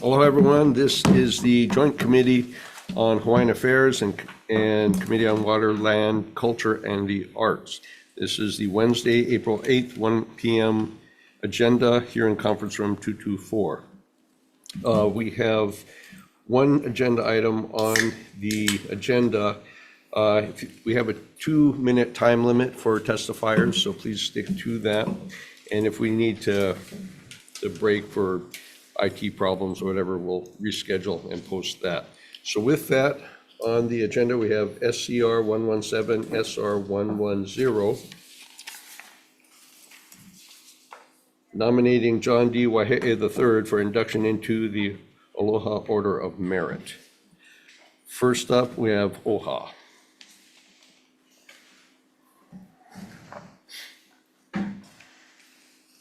Hello, everyone. This is the Joint Committee on Hawaiian Affairs and Committee on Water, Land, Culture, and the Arts. This is the Wednesday, April 8th, 1 p.m. agenda here in Conference Room 224. We have one agenda item on the agenda. We have a 2-minute time limit for testifiers, so please stick to that. And if we need to break for IT problems or whatever, we'll reschedule and post that. So with that, on the agenda, we have SCR 117, SR 110, nominating John D. Waihe'e III for induction into the Aloha Order of Merit. First up, we have OHA.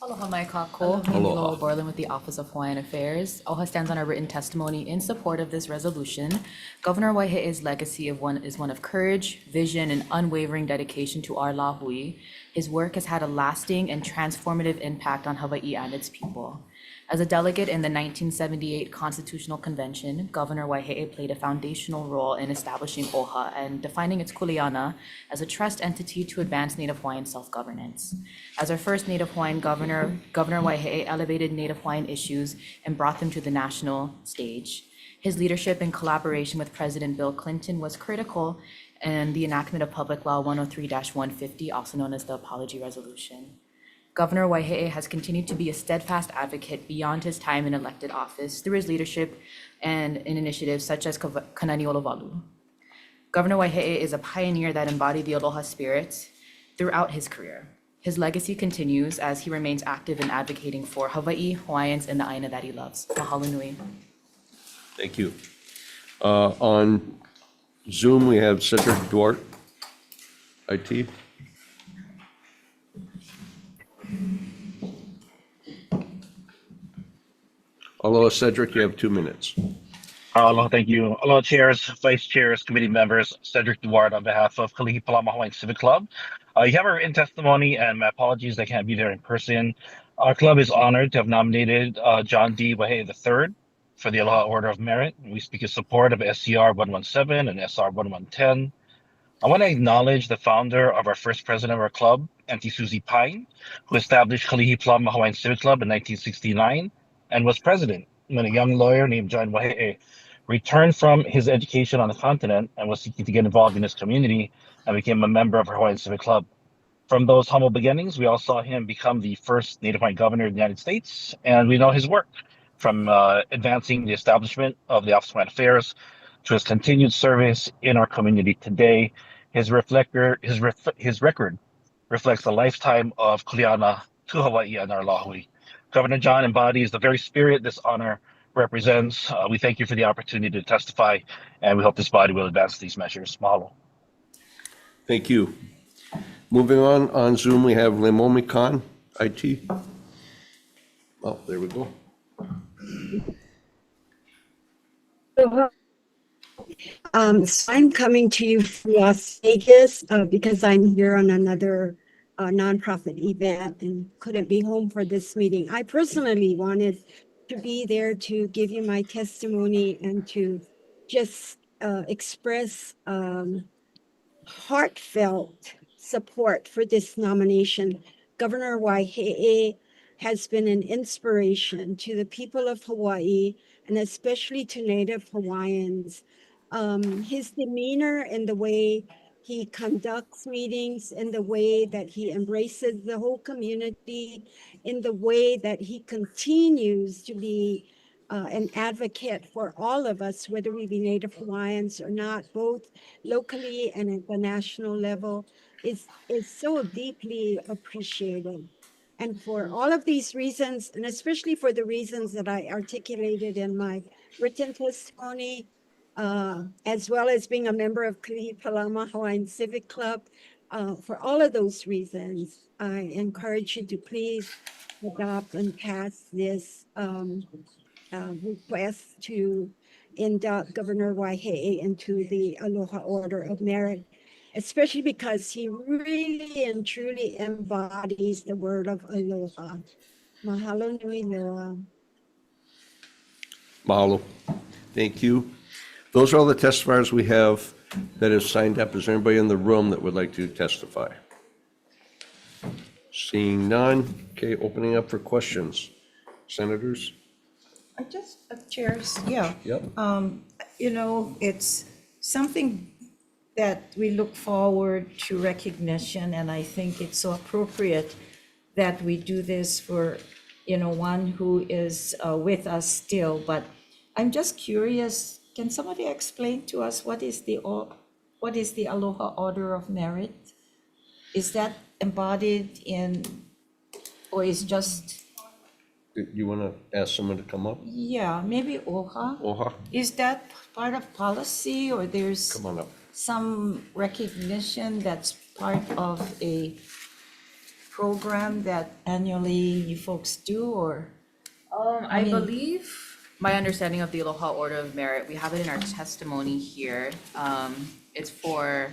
Aloha mai kako. I'm Loa Borland with the Office of Hawaiian Affairs. OHA stands on a written testimony in support of this resolution. Governor Waihe'e's legacy is one of courage, vision, and unwavering dedication to our lahui. His work has had a lasting and transformative impact on Hawaii and its people. As a delegate in the 1978 Constitutional Convention, Governor Waihe'e played a foundational role in establishing OHA and defining its kuleana as a trust entity to advance Native Hawaiian self-governance. As our first Native Hawaiian governor, Governor Waihe'e elevated Native Hawaiian issues and brought them to the national stage. His leadership in collaboration with President Bill Clinton was critical in the enactment of Public Law 103-150, also known as the Apology Resolution. Governor Waihe'e has continued to be a steadfast advocate beyond his time in elected office through his leadership and in initiatives such as Kanani Olowalu. Governor Waihe'e is a pioneer that embodied the Aloha spirit throughout his career. His legacy continues as he remains active in advocating for Hawaii, Hawaiians, and the Aina that he loves. Mahalo nui. Thank you. On Zoom, we have Cedric Duarte, IT. Aloha, Cedric, you have 2 minutes. Aloha, thank you. Aloha, chairs, vice chairs, committee members, Cedric Duarte on behalf of Kalihi Palama Hawaiian Civic Club. You have our written testimony, and my apologies, I can't be there in person. Our club is honored to have nominated John D. Waihe'e III for the Aloha Order of Merit. We speak in support of SCR 117 and SR 110. I want to acknowledge the founder of our first president of our club, Auntie Susie Pine, who established Kalihi Palama Hawaiian Civic Club in 1969 and was president when a young lawyer named John Waihe'e returned from his education on the continent and was seeking to get involved in his community and became a member of our Hawaiian Civic Club. From those humble beginnings, we all saw him become the first Native Hawaiian governor of the United States, and we know his work from advancing the establishment of the Office of Hawaiian Affairs to his continued service in our community today. His record reflects a lifetime of kuleana to Hawaii and our lahui. Governor John embodies the very spirit this honor represents. We thank you for the opportunity to testify, and we hope this body will advance these measures. Mahalo. Thank you. Moving on Zoom, we have Lemomi Khan, IT. Oh, there we go. So I'm coming to you from Las Vegas because I'm here on another nonprofit event and couldn't be home for this meeting. I personally wanted to be there to give you my testimony and to just express heartfelt support for this nomination. Governor Waihe'e has been an inspiration to the people of Hawaii and especially to Native Hawaiians. His demeanor and the way he conducts meetings, in the way that he embraces the whole community, in the way that he continues to be an advocate for all of us, whether we be Native Hawaiians or not, both locally and at the national level, is so deeply appreciated. And for all of these reasons, and especially for the reasons that I articulated in my written testimony, as well as being a member of Kalihi Palama Hawaiian Civic Club, for all of those reasons, I encourage you to please adopt and pass this request to induct Governor Waihe'e into the Aloha Order of Merit, especially because he really and truly embodies the word of aloha. Mahalo nui loa. Mahalo. Thank you. Those are all the testifiers we have that have signed up. Is there anybody in the room that would like to testify? Seeing none, okay, opening up for questions. Senators? I just, chairs, yeah. Yep. You know, it's something that we look forward to recognition, and I think it's so appropriate that we do this for, you know, one who is with us still. But I'm just curious, can somebody explain to us what is the Aloha Order of Merit? Is that embodied in, or is just, You want to ask someone to come up? yeah, maybe OHA? Oha, Is that part of policy, or there's come on up. some recognition that's part of a program that annually you folks do, or? I believe, my understanding of the Aloha Order of Merit, we have it in our testimony here. It's for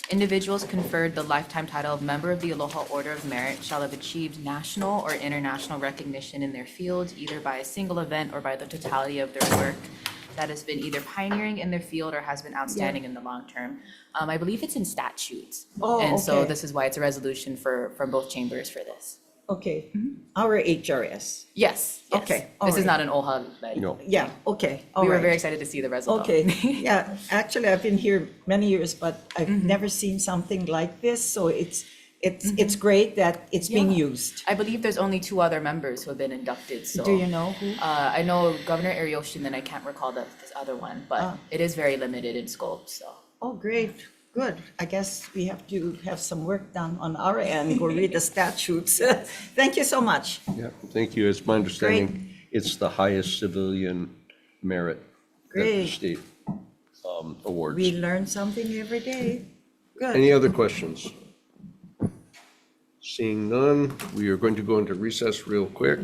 individuals conferred the lifetime title of Member of the Aloha Order of Merit shall have achieved national or international recognition in their field, either by a single event or by the totality of their work that has been either pioneering in their field or has been outstanding in the long term. I believe it's in statutes. Oh, And so okay. this is why it's a resolution from both chambers for this. Okay, our HRS. Yes, yes. Okay, This is alright. not an OHA, but No. Yeah, okay, all we were right. very excited to see the result. Okay, yeah, actually, I've been here many years, but I've never seen something like this, so it's great that it's being Yeah. used. I believe there's only 2 other members who have been inducted, so. Do you know who? I know Governor Ariyoshi, and then I can't recall this other one, but it is very limited in scope, so. Oh, great, good. I guess we have to have some work done on our end, go read the statutes. Thank you so much. Yeah, thank you. It's my understanding it's the highest civilian merit that the Great. state awards. We learn something every day. Good. Any other questions? Seeing none, we are going to go into recess real quick.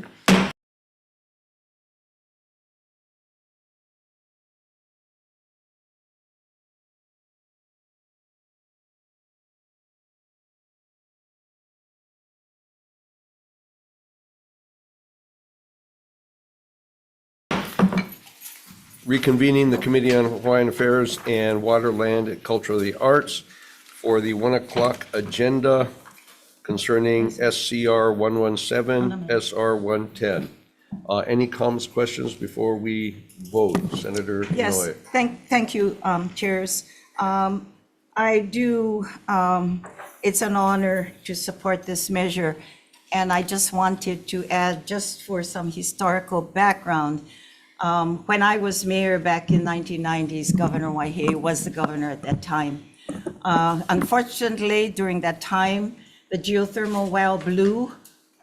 Reconvening the Committee on Hawaiian Affairs and Water, Land, and Culture of the Arts for the 1 o'clock agenda concerning SCR 117, SR 110. Any comments, questions before we vote? Senator Yes, Inouye. thank you, chairs. I do, it's an honor to support this measure. And I just wanted to add, just for some historical background, when I was mayor back in 1990s, Governor Waihe was the governor at that time. Unfortunately, during that time, the geothermal well blew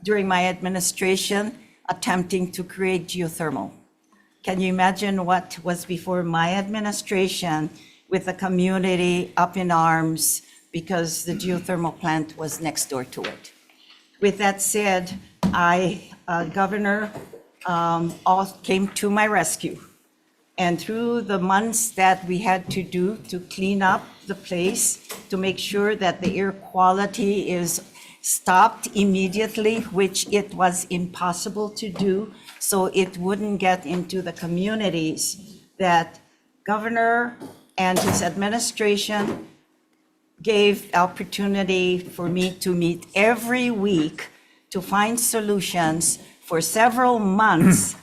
during my administration, attempting to create geothermal. Can you imagine what was before my administration with the community up in arms because the geothermal plant was next door to it? With that said, Governor all came to my rescue. And through the months that we had to do to clean up the place, to make sure that the air quality is stopped immediately, which it was impossible to do, so it wouldn't get into the communities, that Governor and his administration gave opportunity for me to meet every week to find solutions for several months,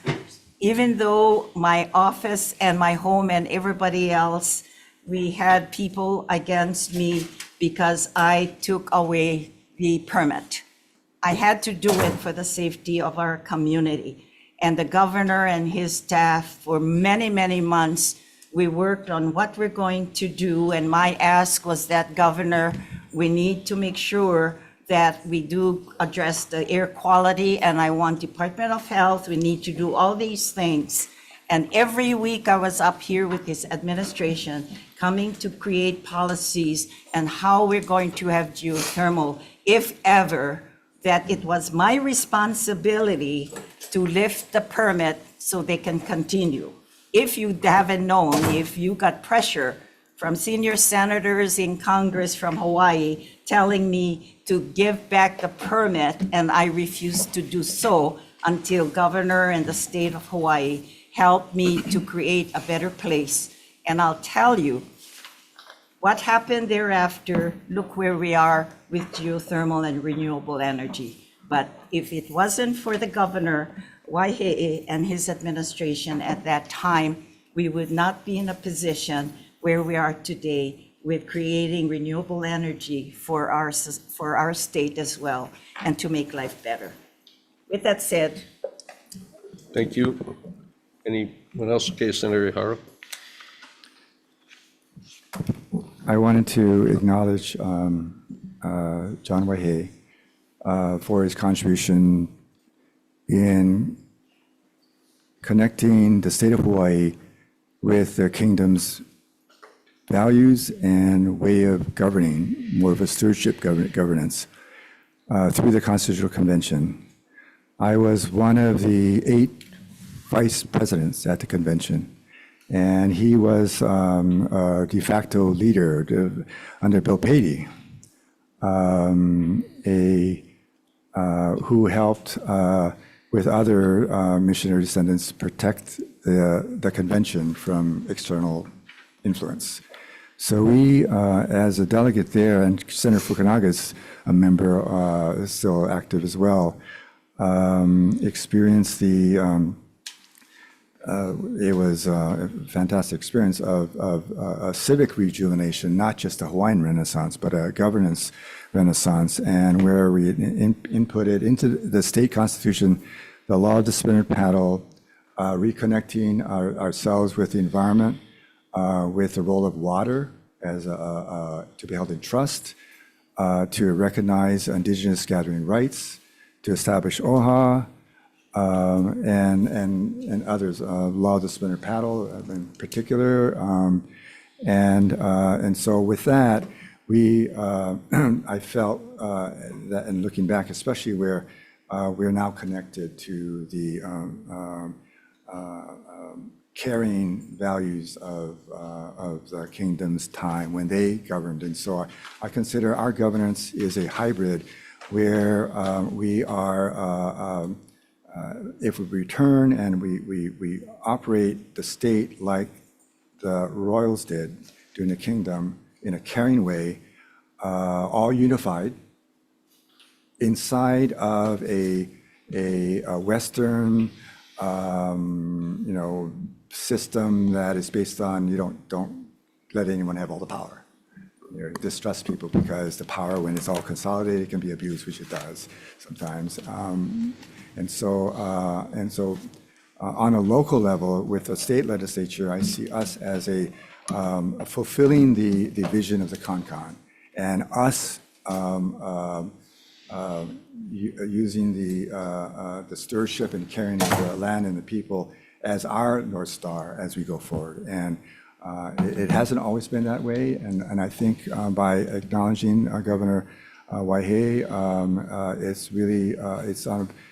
even though my office and my home and everybody else, we had people against me because I took away the permit. I had to do it for the safety of our community. And the governor and his staff, for many, many months, we worked on what we're going to do. And my ask was that, Governor, we need to make sure that we do address the air quality, and I want Department of Health, we need to do all these things. And every week I was up here with his administration, coming to create policies and how we're going to have geothermal, if ever, that it was my responsibility to lift the permit so they can continue. If you haven't known, if you got pressure from senior senators in Congress from Hawaii telling me to give back the permit, and I refused to do so until Governor and the state of Hawaii helped me to create a better place. And I'll tell you, what happened thereafter, look where we are with geothermal and renewable energy. But if it wasn't for the governor, Waihe'e, and his administration at that time, we would not be in a position where we are today with creating renewable energy for our state as well, and to make life better. With that said. Thank you. Anyone else? Okay, Senator Ihara. I wanted to acknowledge John Waihe'e for his contribution in connecting the state of Hawaii with the kingdom's values and way of governing, more of a stewardship governance through the Constitutional Convention. I was one of the 8 vice presidents at the convention, and he was a de facto leader under Bill Patey, who helped with other missionary descendants protect the convention from external influence. So we, as a delegate there, and Senator Fukunaga is a member, still active as well, experienced it was a fantastic experience of a civic rejuvenation, not just a Hawaiian Renaissance, but a governance Renaissance, and where we inputted into the state constitution the law of the splintered paddle, reconnecting ourselves with the environment, with the role of water as to be held in trust, to recognize indigenous gathering rights, to establish OHA, and others, law of the splintered paddle in particular, and so with that, I felt that, and looking back, especially where we're now connected to the carrying values of the kingdom's time when they governed. And so I consider our governance is a hybrid where we are, if we return and we operate the state like the royals did during the kingdom in a caring way, all unified inside of a Western, system that is based on you don't let anyone have all the power. You distrust people because the power, when it's all consolidated, can be abused, which it does sometimes. And so on a local level, with the state legislature, I see us as fulfilling the vision of the CONCON, and us using the stewardship and caring of the land and the people as our North Star as we go forward. And it hasn't always been that way, and I think by acknowledging Governor Waihe'e, it's really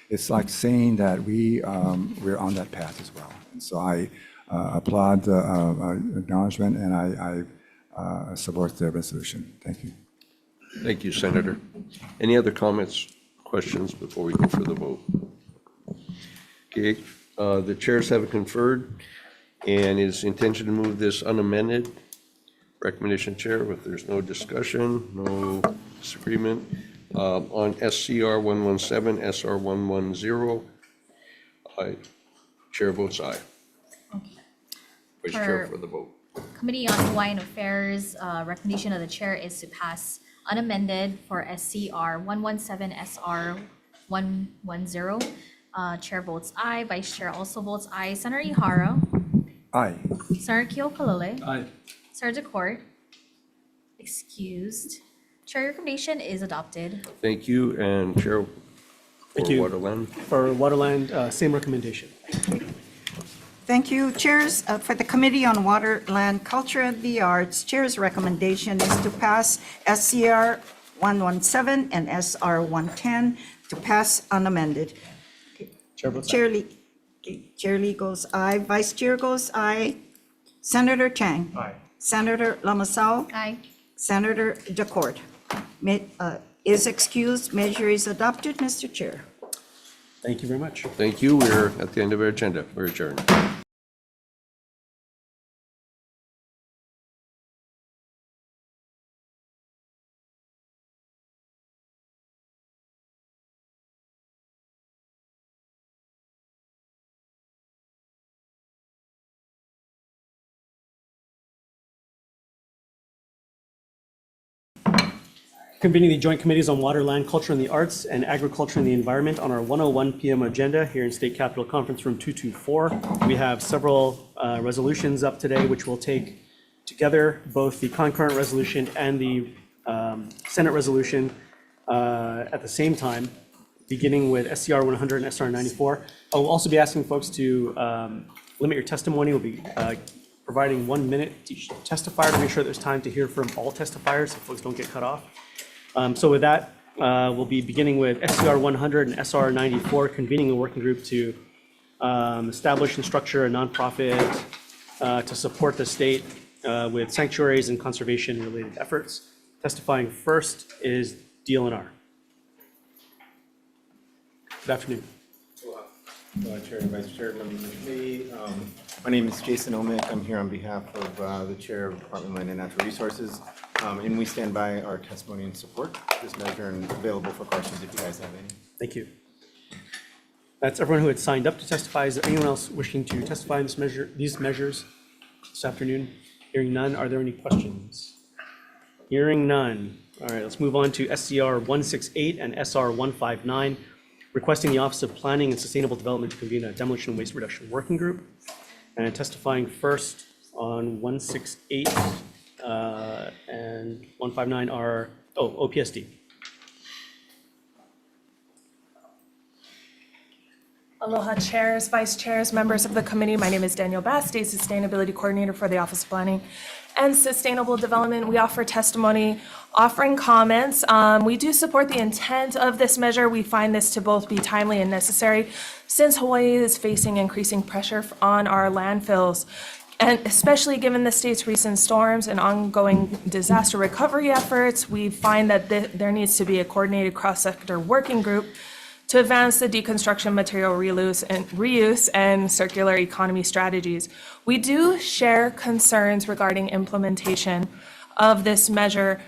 it's like saying that we're on that path as well. And so I applaud the acknowledgement, and I support the resolution. Thank you. Thank you, Senator. Any other comments, questions before we go for the vote? Okay, the chairs have conferred, and it's intention to move this unamended. Recommendation, Chair, if there's no discussion, no disagreement, on SCR 117, SR 110, Chair votes aye. Okay. Vice Chair for the vote. Committee on Hawaiian Affairs, recommendation of the chair is to pass unamended for SCR 117, SR 110. Chair votes aye. Vice Chair also votes aye. Senator Ihara. Aye. Senator Keo'olole. Aye. Senator Court. Excused. Chair recommendation is adopted. Thank you, and Chair for Thank you. Waterland. For Waterland, same recommendation. Thank you, Chairs. For the Committee on Water, Land, Culture, and the Arts, Chair's recommendation is to pass SCR 117 and SR 110 to pass unamended. Chair votes aye. Chair Lee goes aye. Vice Chair goes aye. Senator Chang. Aye. Senator Lamasau. Aye. Senator Decourt. Is excused. Measure is adopted, Mr. Chair. Thank you very much. Thank you. We're at the end of our agenda. We're adjourned. convening the Joint Committees on Water, Land, Culture, and the Arts, and Agriculture and the Environment on our 1:01 p.m. agenda here in State Capitol Conference Room 224. We have several resolutions up today, which will take together both the concurrent resolution and the Senate resolution at the same time, beginning with SCR 100 and SR 94. I will also be asking folks to limit your testimony. We'll be providing 1 minute to each testifier to make sure there's time to hear from all testifiers so folks don't get cut off. So with that, we'll be beginning with SCR 100 and SR 94, convening a working group to establish and structure a nonprofit to support the state with sanctuaries and conservation-related efforts. Testifying first is DLNR. Good afternoon. Chair and Vice Chair, members of the committee. My name is Jason Omick. I'm here on behalf of the Chair of Department of Land and Natural Resources. And we stand by our testimony and support this measure and available for questions if you guys have any. Thank you. That's everyone who had signed up to testify. Is there anyone else wishing to testify in these measures this afternoon? Hearing none, are there any questions? Hearing none. All right, let's move on to SCR 168 and SR 159, requesting the Office of Planning and Sustainable Development to convene a demolition and waste reduction working group. And testifying first on 168 and 159 are, OPSD. Aloha chairs, vice chairs, members of the committee. My name is Danielle Bass, State Sustainability Coordinator for the Office of Planning and Sustainable Development. We offer testimony, offering comments. We do support the intent of this measure. We find this to both be timely and necessary since Hawaii is facing increasing pressure on our landfills. And especially given the state's recent storms and ongoing disaster recovery efforts, we find that there needs to be a coordinated cross-sector working group to advance the deconstruction, material reuse and circular economy strategies. We do share concerns regarding implementation of this measure.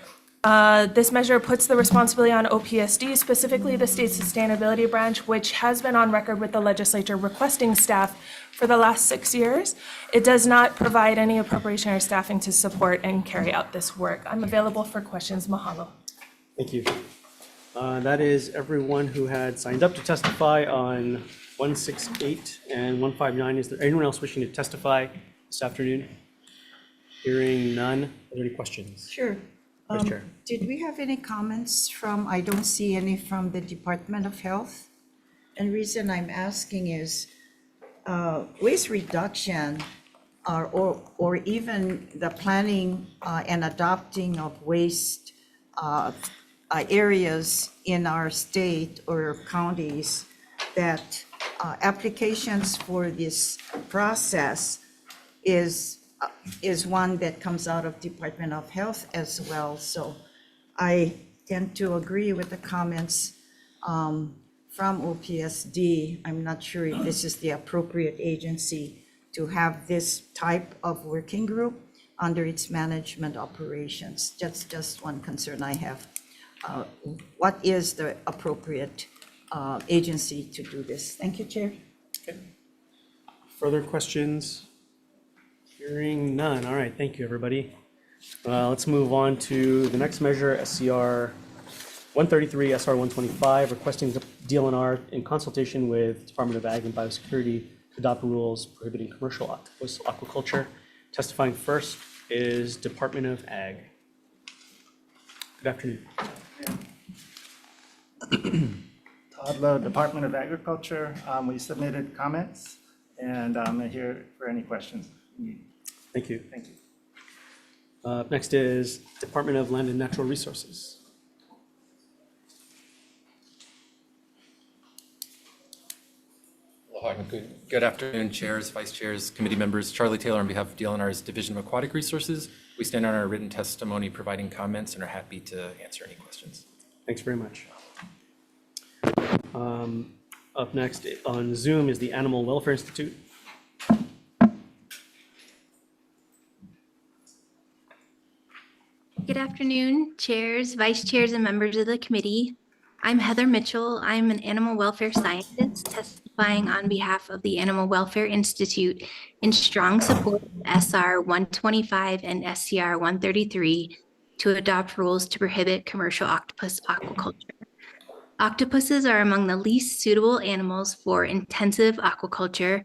This measure puts the responsibility on OPSD, specifically the State Sustainability Branch, which has been on record with the legislature requesting staff for the last 6 years. It does not provide any appropriation or staffing to support and carry out this work. I'm available for questions. Mahalo. Thank you. That is everyone who had signed up to testify on 168 and 159. Is there anyone else wishing to testify this afternoon? Hearing none. Are there any questions? Sure. Vice Chair. Did we have any comments from, I don't see any from the Department of Health. And reason I'm asking is waste reduction or even the planning and adopting of waste areas in our state or counties, that applications for this process is one that comes out of Department of Health as well. So I tend to agree with the comments from OPSD. I'm not sure if this is the appropriate agency to have this type of working group under its management operations. That's just one concern I have. What is the appropriate agency to do this? Thank you, Chair. Okay. Further questions? Hearing none. All right, thank you, everybody. Let's move on to the next measure, SCR 133, SR 125, requesting the DLNR in consultation with Department of Ag and Biosecurity to adopt rules prohibiting commercial octopus aquaculture. Testifying first is Department of Ag. Good afternoon. Todd, Department of Agriculture. We submitted comments, and I'm here for any questions. Thank you. Thank you. Next is Department of Land and Natural Resources. Aloha. Good afternoon, chairs, vice chairs, committee members. Charlie Taylor on behalf of DLNR's Division of Aquatic Resources. We stand on our written testimony providing comments and are happy to answer any questions. Thanks very much. Up next on Zoom is the Animal Welfare Institute. Good afternoon, chairs, vice chairs, and members of the committee. I'm Heather Mitchell. I'm an animal welfare scientist testifying on behalf of the Animal Welfare Institute in strong support of SR 125 and SCR 133, to adopt rules to prohibit commercial octopus aquaculture. Octopuses are among the least suitable animals for intensive aquaculture.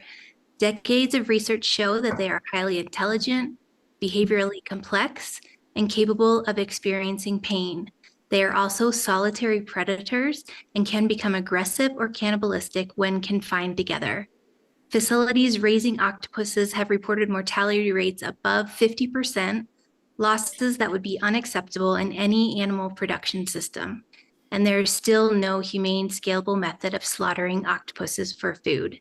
Decades of research show that they are highly intelligent, behaviorally complex, and capable of experiencing pain. They are also solitary predators and can become aggressive or cannibalistic when confined together. Facilities raising octopuses have reported mortality rates above 50%, losses that would be unacceptable in any animal production system. And there is still no humane, scalable method of slaughtering octopuses for food.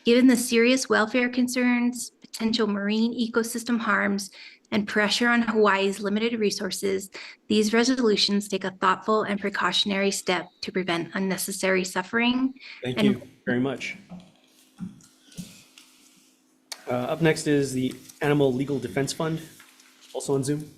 Given the serious welfare concerns, potential marine ecosystem harms, and pressure on Hawaii's limited resources, these resolutions take a thoughtful and precautionary step to prevent unnecessary suffering. Thank you very much. Up next is the Animal Legal Defense Fund, also on Zoom.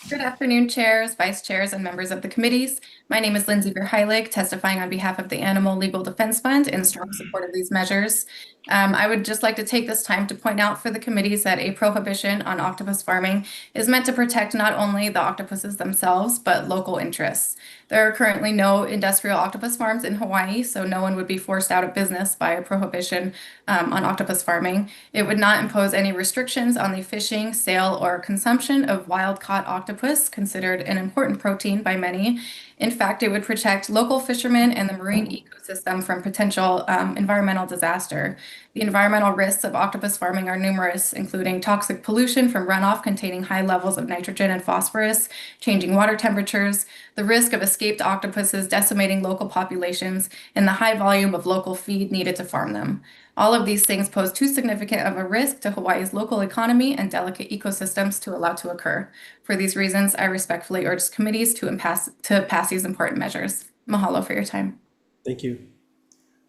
Good afternoon, chairs, vice chairs, and members of the committees. My name is Lindsay Verheilig, testifying on behalf of the Animal Legal Defense Fund in strong support of these measures. I would just like to take this time to point out for the committees that a prohibition on octopus farming is meant to protect not only the octopuses themselves, but local interests. There are currently no industrial octopus farms in Hawaii, so no one would be forced out of business by a prohibition on octopus farming. It would not impose any restrictions on the fishing, sale, or consumption of wild-caught octopus, considered an important protein by many. In fact, it would protect local fishermen and the marine ecosystem from potential environmental disaster. The environmental risks of octopus farming are numerous, including toxic pollution from runoff containing high levels of nitrogen and phosphorus, changing water temperatures, the risk of escaped octopuses decimating local populations, and the high volume of local feed needed to farm them. All of these things pose too significant of a risk to Hawaii's local economy and delicate ecosystems to allow to occur. For these reasons, I respectfully urge committees to pass these important measures. Mahalo for your time. Thank you.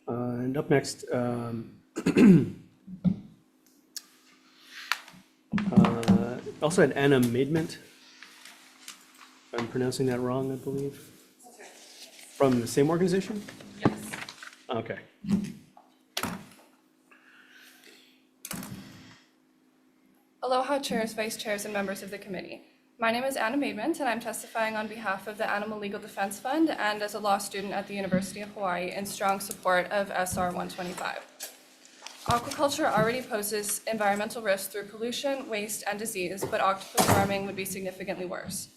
And up next, also had Anna Maidment. If I'm pronouncing that wrong, I believe. From the same organization? Yes. Okay. Aloha chairs, vice chairs, and members of the committee. My name is Anna Maidment, and I'm testifying on behalf of the Animal Legal Defense Fund and as a law student at the University of Hawaii in strong support of SR 125. Aquaculture already poses environmental risks through pollution, waste, and disease, but octopus farming would be significantly worse.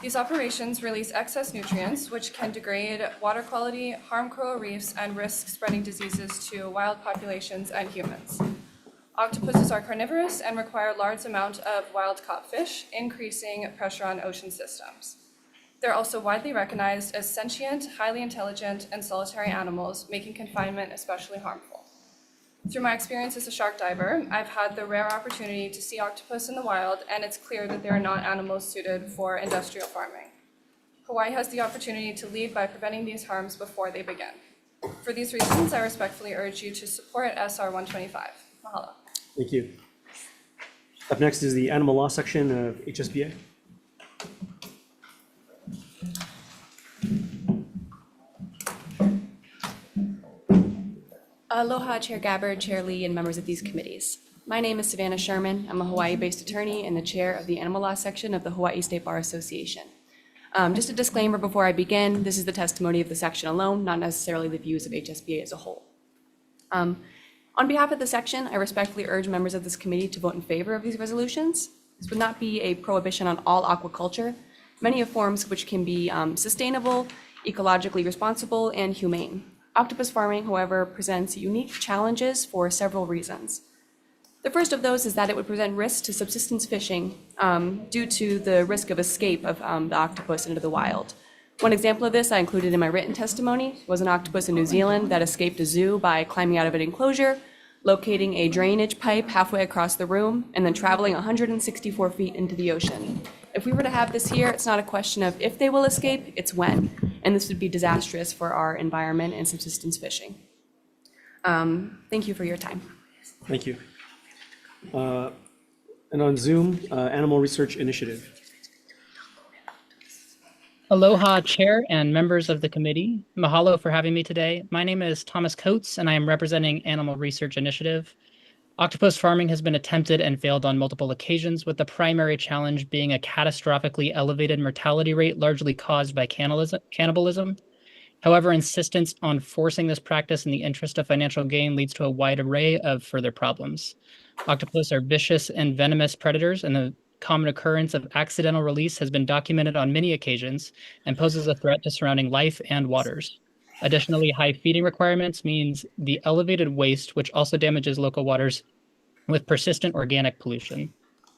These operations release excess nutrients, which can degrade water quality, harm coral reefs, and risk spreading diseases to wild populations and humans. Octopuses are carnivorous and require a large amount of wild-caught fish, increasing pressure on ocean systems. They're also widely recognized as sentient, highly intelligent, and solitary animals, making confinement especially harmful. Through my experience as a shark diver, I've had the rare opportunity to see octopus in the wild, and it's clear that they are not animals suited for industrial farming. Hawaii has the opportunity to lead by preventing these harms before they begin. For these reasons, I respectfully urge you to support SR 125. Mahalo. Thank you. Up next is the Animal Law section of HSBA. Aloha, Chair Gabbard, Chair Lee, and members of these committees. My name is Savannah Sherman. I'm a Hawaii-based attorney and the chair of the Animal Law section of the Hawaii State Bar Association. Just a disclaimer before I begin, this is the testimony of the section alone, not necessarily the views of HSBA as a whole. On behalf of the section, I respectfully urge members of this committee to vote in favor of these resolutions. This would not be a prohibition on all aquaculture, many of forms which can be sustainable, ecologically responsible, and humane. Octopus farming, however, presents unique challenges for several reasons. The first of those is that it would present risks to subsistence fishing due to the risk of escape of the octopus into the wild. One example of this I included in my written testimony was an octopus in New Zealand that escaped a zoo by climbing out of an enclosure, locating a drainage pipe halfway across the room, and then traveling 164 feet into the ocean. If we were to have this here, it's not a question of if they will escape, it's when. And this would be disastrous for our environment and subsistence fishing. Thank you for your time. Thank you. And on Zoom, Animal Research Initiative. Aloha, Chair and members of the committee. Mahalo for having me today. My name is Thomas Coates, and I am representing Animal Research Initiative. Octopus farming has been attempted and failed on multiple occasions, with the primary challenge being a catastrophically elevated mortality rate largely caused by cannibalism. However, insistence on forcing this practice in the interest of financial gain leads to a wide array of further problems. Octopus are vicious and venomous predators, and the common occurrence of accidental release has been documented on many occasions and poses a threat to surrounding life and waters. Additionally, high feeding requirements means the elevated waste, which also damages local waters with persistent organic pollution.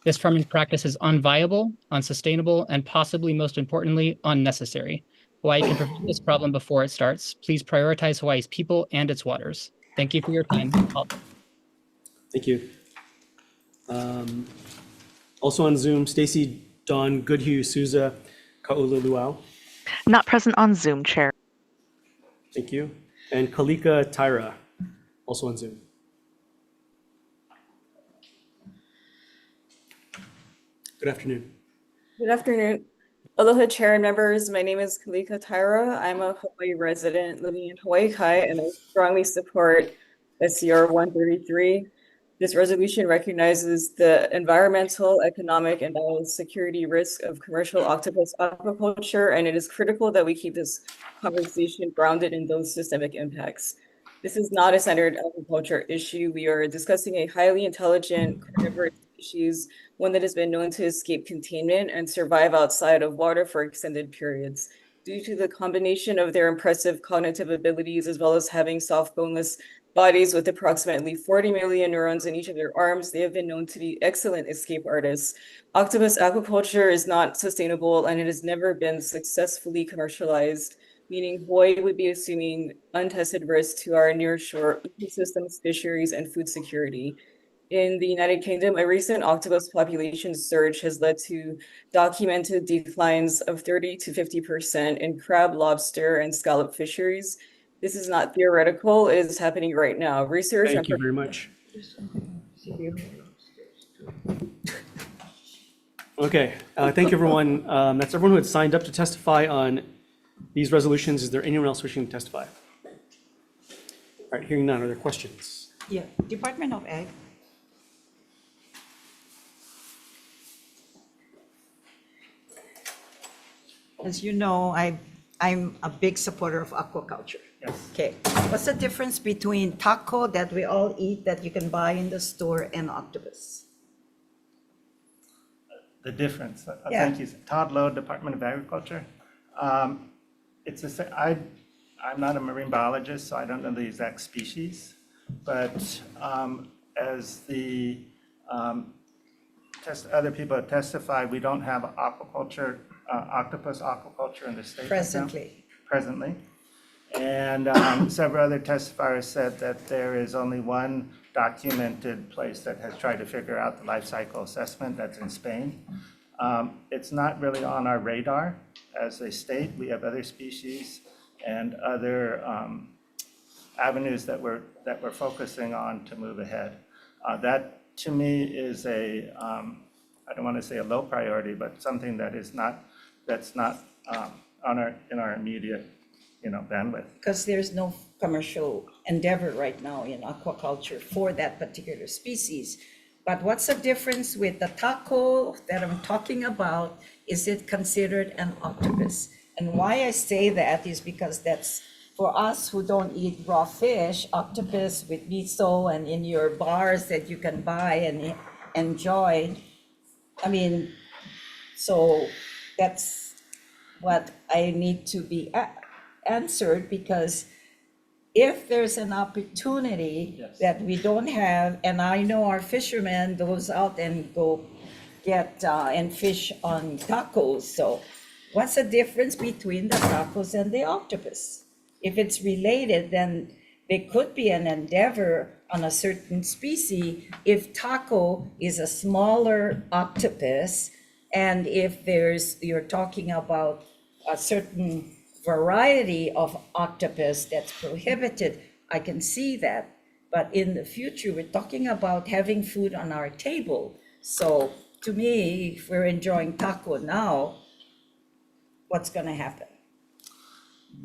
This farming practice is unviable, unsustainable, and possibly most importantly, unnecessary. Hawaii can prevent this problem before it starts. Please prioritize Hawaii's people and its waters. Thank you for your time. Thank you. Also on Zoom, Stacy Dawn Goodhue Souza Kaula Luau. Not present on Zoom, Chair. Thank you. And Kalika Tyra, also on Zoom. Good afternoon. Good afternoon. Aloha Chair and members. My name is Kalika Tyra. I'm a Hawaii resident living in Hawaii Kai, and I strongly support SCR 133. This resolution recognizes the environmental, economic, and biosecurity risk of commercial octopus aquaculture, and it is critical that we keep this conversation grounded in those systemic impacts. This is not a standard aquaculture issue. We are discussing a highly intelligent carnivorous species, one that has been known to escape containment and survive outside of water for extended periods. Due to the combination of their impressive cognitive abilities, as well as having soft boneless bodies with approximately 40 million neurons in each of their arms, they have been known to be excellent escape artists. Octopus aquaculture is not sustainable, and it has never been successfully commercialized, meaning Hawaii would be assuming untested risk to our nearshore ecosystems, fisheries, and food security. In the United Kingdom, a recent octopus population surge has led to documented declines of 30 to 50% in crab, lobster, and scallop fisheries. This is not theoretical, it is happening right now. Research. Thank you very much. Okay, thank you, everyone. That's everyone who had signed up to testify on these resolutions. Is there anyone else wishing to testify? All right, hearing none, are there questions? Yeah, Department of Ag. As you know, I'm a big supporter of aquaculture. Yes. Okay, what's the difference between taco that we all eat that you can buy in the store and octopus? The difference. Yeah. Thank you. Todd Lowe, Department of Agriculture. I'm not a marine biologist, so I don't know the exact species, but as the other people have testified, we don't have aquaculture, octopus aquaculture in the state. Presently. And several other testifiers said that there is only one documented place that has tried to figure out the life cycle assessment, that's in Spain. It's not really on our radar as a state. We have other species and other avenues that we're focusing on to move ahead. That to me is a, I don't want to say a low priority, but something that is not, that's not in our immediate, bandwidth. Because there's no commercial endeavor right now in aquaculture for that particular species. But what's the difference with the taco that I'm talking about? Is it considered an octopus? And why I say that is because that's, for us who don't eat raw fish, octopus with miso and in your bars that you can buy and enjoy. So that's what I need to be answered, because if there's an opportunity that we don't have, and I know our fishermen goes out and go get and fish on tacos, so what's the difference between the tacos and the octopus? If it's related, then there could be an endeavor on a certain species if taco is a smaller octopus, and if you're talking about a certain variety of octopus that's prohibited, I can see that. But in the future, we're talking about having food on our table. So to me, if we're enjoying taco now, what's gonna happen?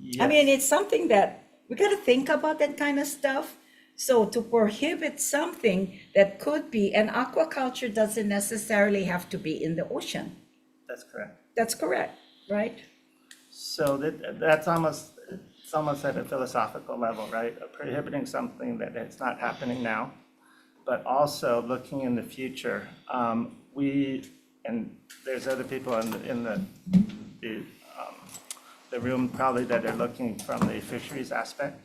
Yes. It's something that we gotta think about, that kind of stuff. So to prohibit something that could be, and aquaculture doesn't necessarily have to be in the ocean. That's correct. That's correct, right? So that's almost, it's almost at a philosophical level, right? Of prohibiting something that it's not happening now, but also looking in the future. And there's other people in the room probably that are looking from the fisheries aspect,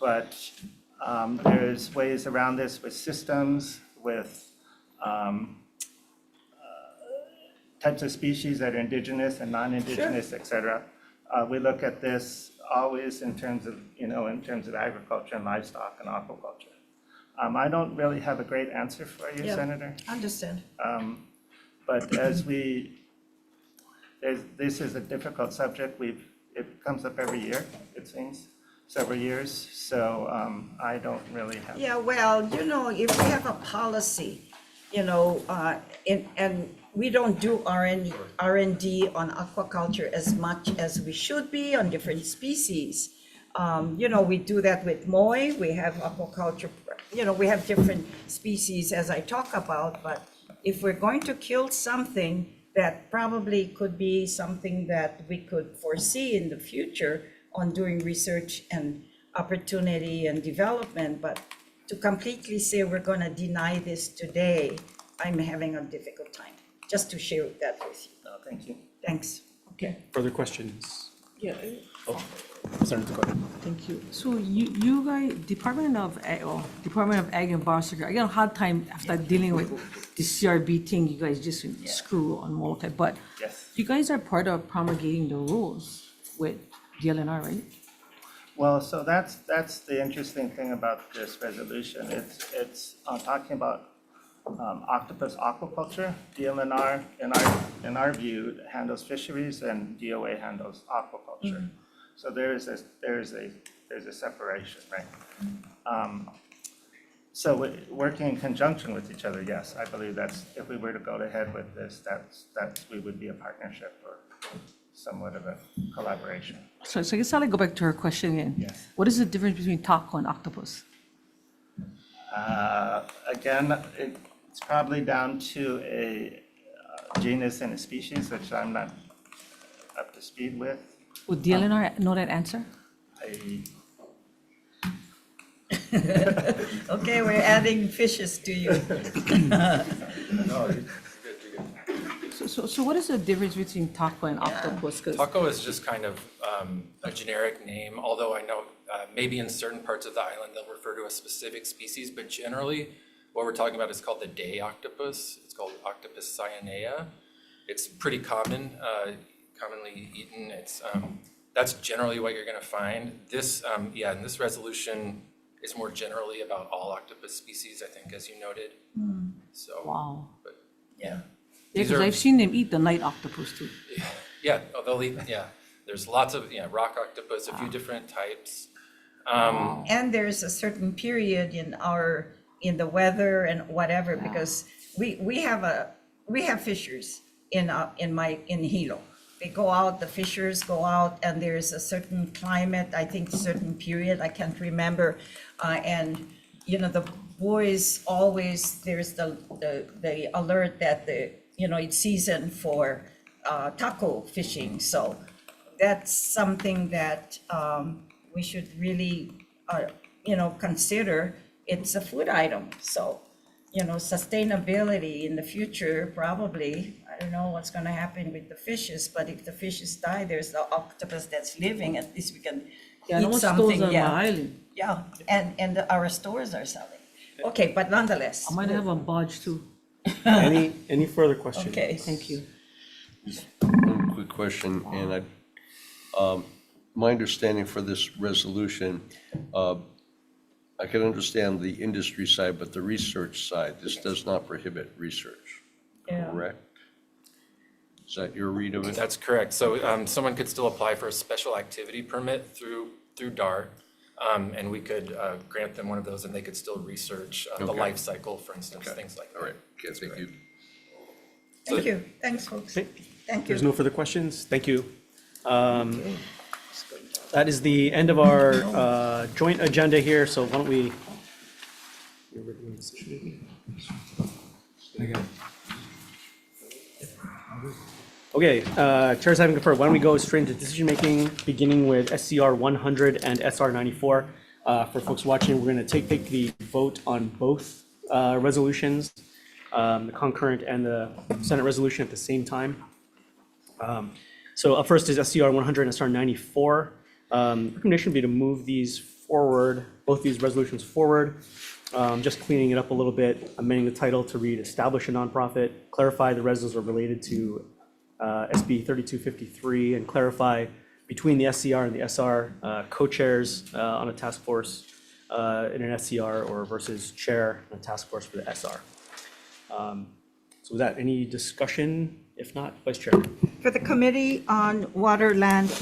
but there's ways around this with systems, with types of species that are indigenous and non-indigenous, et cetera. We look at this always in terms of, in terms of agriculture and livestock and aquaculture. I don't really have a great answer for you, Senator. Understand. But this is a difficult subject. It comes up every year, it seems, several years. So I don't really have. Yeah, well, if we have a policy, and we don't do R&D on aquaculture as much as we should be on different species. We do that with moi, we have aquaculture, we have different species as I talk about, but if we're going to kill something that probably could be something that we could foresee in the future on doing research and opportunity and development, but to completely say we're going to deny this today, I'm having a difficult time, just to share that with you. No, thank you. Thanks. Okay. Further questions? Yeah, Senator, go ahead. thank you. So you guys, Department of Ag and Biosecurity, I get a hard time after dealing with the CRB thing, you guys just screw on Molokai, but Yes. you guys are part of promulgating the rules with DLNR, right? Well, so that's the interesting thing about this resolution. It's talking about octopus aquaculture. DLNR, in our view, handles fisheries, and DOA handles aquaculture. So there's a separation, right? So working in conjunction with each other, yes, I believe that's, if we were to go ahead with this, we would be a partnership or somewhat of a collaboration. So I guess I'll go back to her question again. Yes. What is the difference between taco and octopus? Again, it's probably down to a genus and a species, which I'm not up to speed with. Would DLNR know that answer? Okay, we're adding fishes to you. So what is the difference between taco and octopus? 'Cause Taco is just kind of a generic name, although I know maybe in certain parts of the island they'll refer to a specific species, but generally what we're talking about is called the day octopus. It's called Octopus cyanea. It's pretty common, commonly eaten. It's that's generally what you're going to find. This, and this resolution is more generally about all octopus species, I think, as you noted. So, wow. but Yeah, These because are- I've seen them eat the night octopus too. yeah, they'll eat. Yeah, there's lots of rock octopus, a few different types. And there's a certain period in the weather and whatever, because we have fishers in Hilo. They go out, the fishers go out, and there's a certain climate, I think certain period, I can't remember. And, the boys always, there's the alert that it's season for taco fishing. So that's something that we should really, consider. It's a food item. So, sustainability in the future, probably, I don't know what's going to happen with the fishes, but if the fishes die, there's the octopus that's living, at least we can Yeah, no eat one something. stores on my island. Yeah, and our stores are selling. Okay, but nonetheless. I might have a barge too. Any further questions? Okay. Thank you. One quick question, and my understanding for this resolution, I can understand the industry side, but the research side, this does not prohibit research, correct? Is that your read of it? That's correct. So someone could still apply for a special activity permit through DART, and we could grant them one of those, and they could still research the Okay. life cycle, for instance, things like that. All right, okay, thank you. Thank you. Thanks, folks. Thank you. There's no further questions? Thank you. That is the end of our joint agenda here, so why don't we Your regular decision making. Okay, chairs having conferred, why don't we go straight into decision making, beginning with SCR 100 and SR 94. For folks watching, we're going to take the vote on both resolutions, the concurrent and the Senate resolution at the same time. So up first is SCR 100 and SR 94. Recommendation would be to move these forward, both these resolutions forward, just cleaning it up a little bit, amending the title to read establish a nonprofit, clarify the resolutions are related to SB 3253, and clarify between the SCR and the SR co-chairs on a task force in an SCR or versus chair in a task force for the SR. So with that, any discussion? If not, Vice Chair. For the Committee on Water, Land,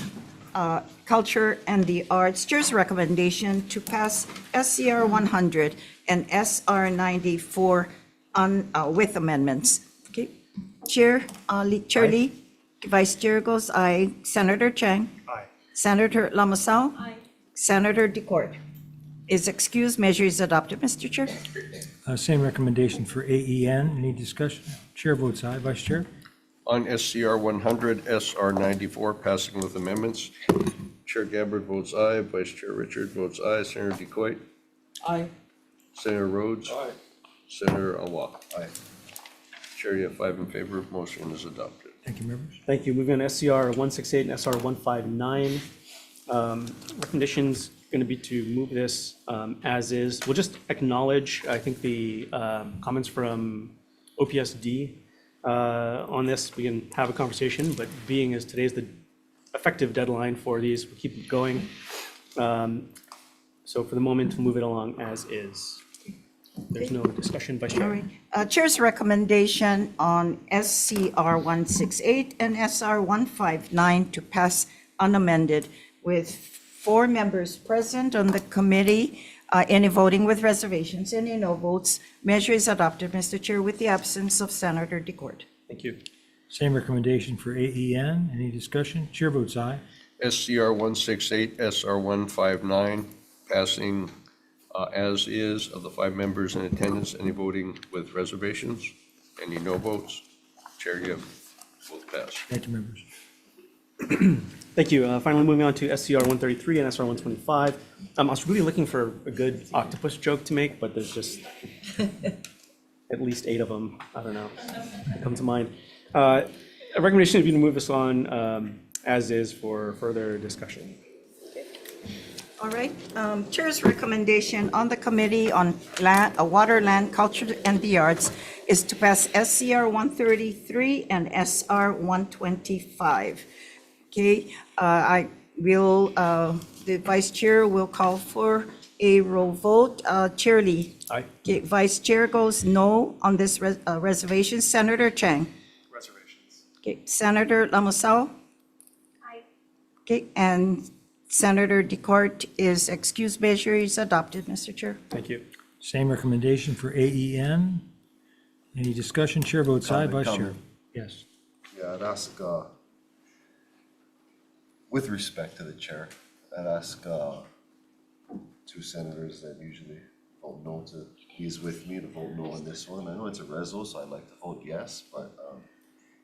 Culture, and the Arts, Chair's recommendation to pass SCR 100 and SR 94 on, with amendments. Okay, Chair Lee, Vice Chair goes aye. Senator Chang. Aye. Senator Lamasao. Aye. Senator Decourt. Is excused. Measure is adopted, Mr. Chair. Same recommendation for AEN. Any discussion? Chair votes aye. Vice Chair? On SCR 100, SR 94, passing with amendments. Chair Gabbard votes aye. Vice Chair Richard votes aye. Senator Decoit. Aye. Senator Rhodes. Aye. Senator Awa. Aye. Chair, you have 5 in favor. Motion is adopted. Thank you, members. Thank you. Moving on, SCR 168 and SR 159. Recommendations going to be to move this as is. We'll just acknowledge, I think, the comments from OPSD on this. We can have a conversation, but being as today's the effective deadline for these, we'll keep it going. So for the moment, we'll move it along as is. There's no discussion, Vice Chair. All right. Chair's recommendation on SCR 168 and SR 159 to pass unamended with 4 members present on the committee, any voting with reservations, any no votes. Measure is adopted, Mr. Chair, with the absence of Senator Decourt. Thank you. Same recommendation for AEN. Any discussion? Chair votes aye. SCR 168, SR 159, passing as is of the 5 members in attendance. Any voting with reservations? Any no votes? Chair, you have both passed. Thank you, members. Thank you. Finally, moving on to SCR 133 and SR 125. I was really looking for a good octopus joke to make, but there's just at least 8 of them. I don't know. That come to mind. A recommendation would be to move this on as is for further discussion. All right. Chair's recommendation on the Committee on Water, Land, Culture, and the Arts is to pass SCR 133 and SR 125. Okay, I will, the Vice Chair will call for a roll vote. Chair Lee. Aye. Okay, Vice Chair goes no on this reservation. Senator Chang. Reservations. Okay, Senator Lamasao. Aye. Okay, and Senator Decourt is excused. Measure is adopted, Mr. Chair. Thank you. Same recommendation for AEN. Any discussion? Chair votes aye. Vice Chair? Comment. Yes. Yeah, I'd ask, with respect to the chair, I'd ask 2 senators that usually vote no to, he's with me to vote no on this one. I know it's a reso, so I'd like to vote yes, but,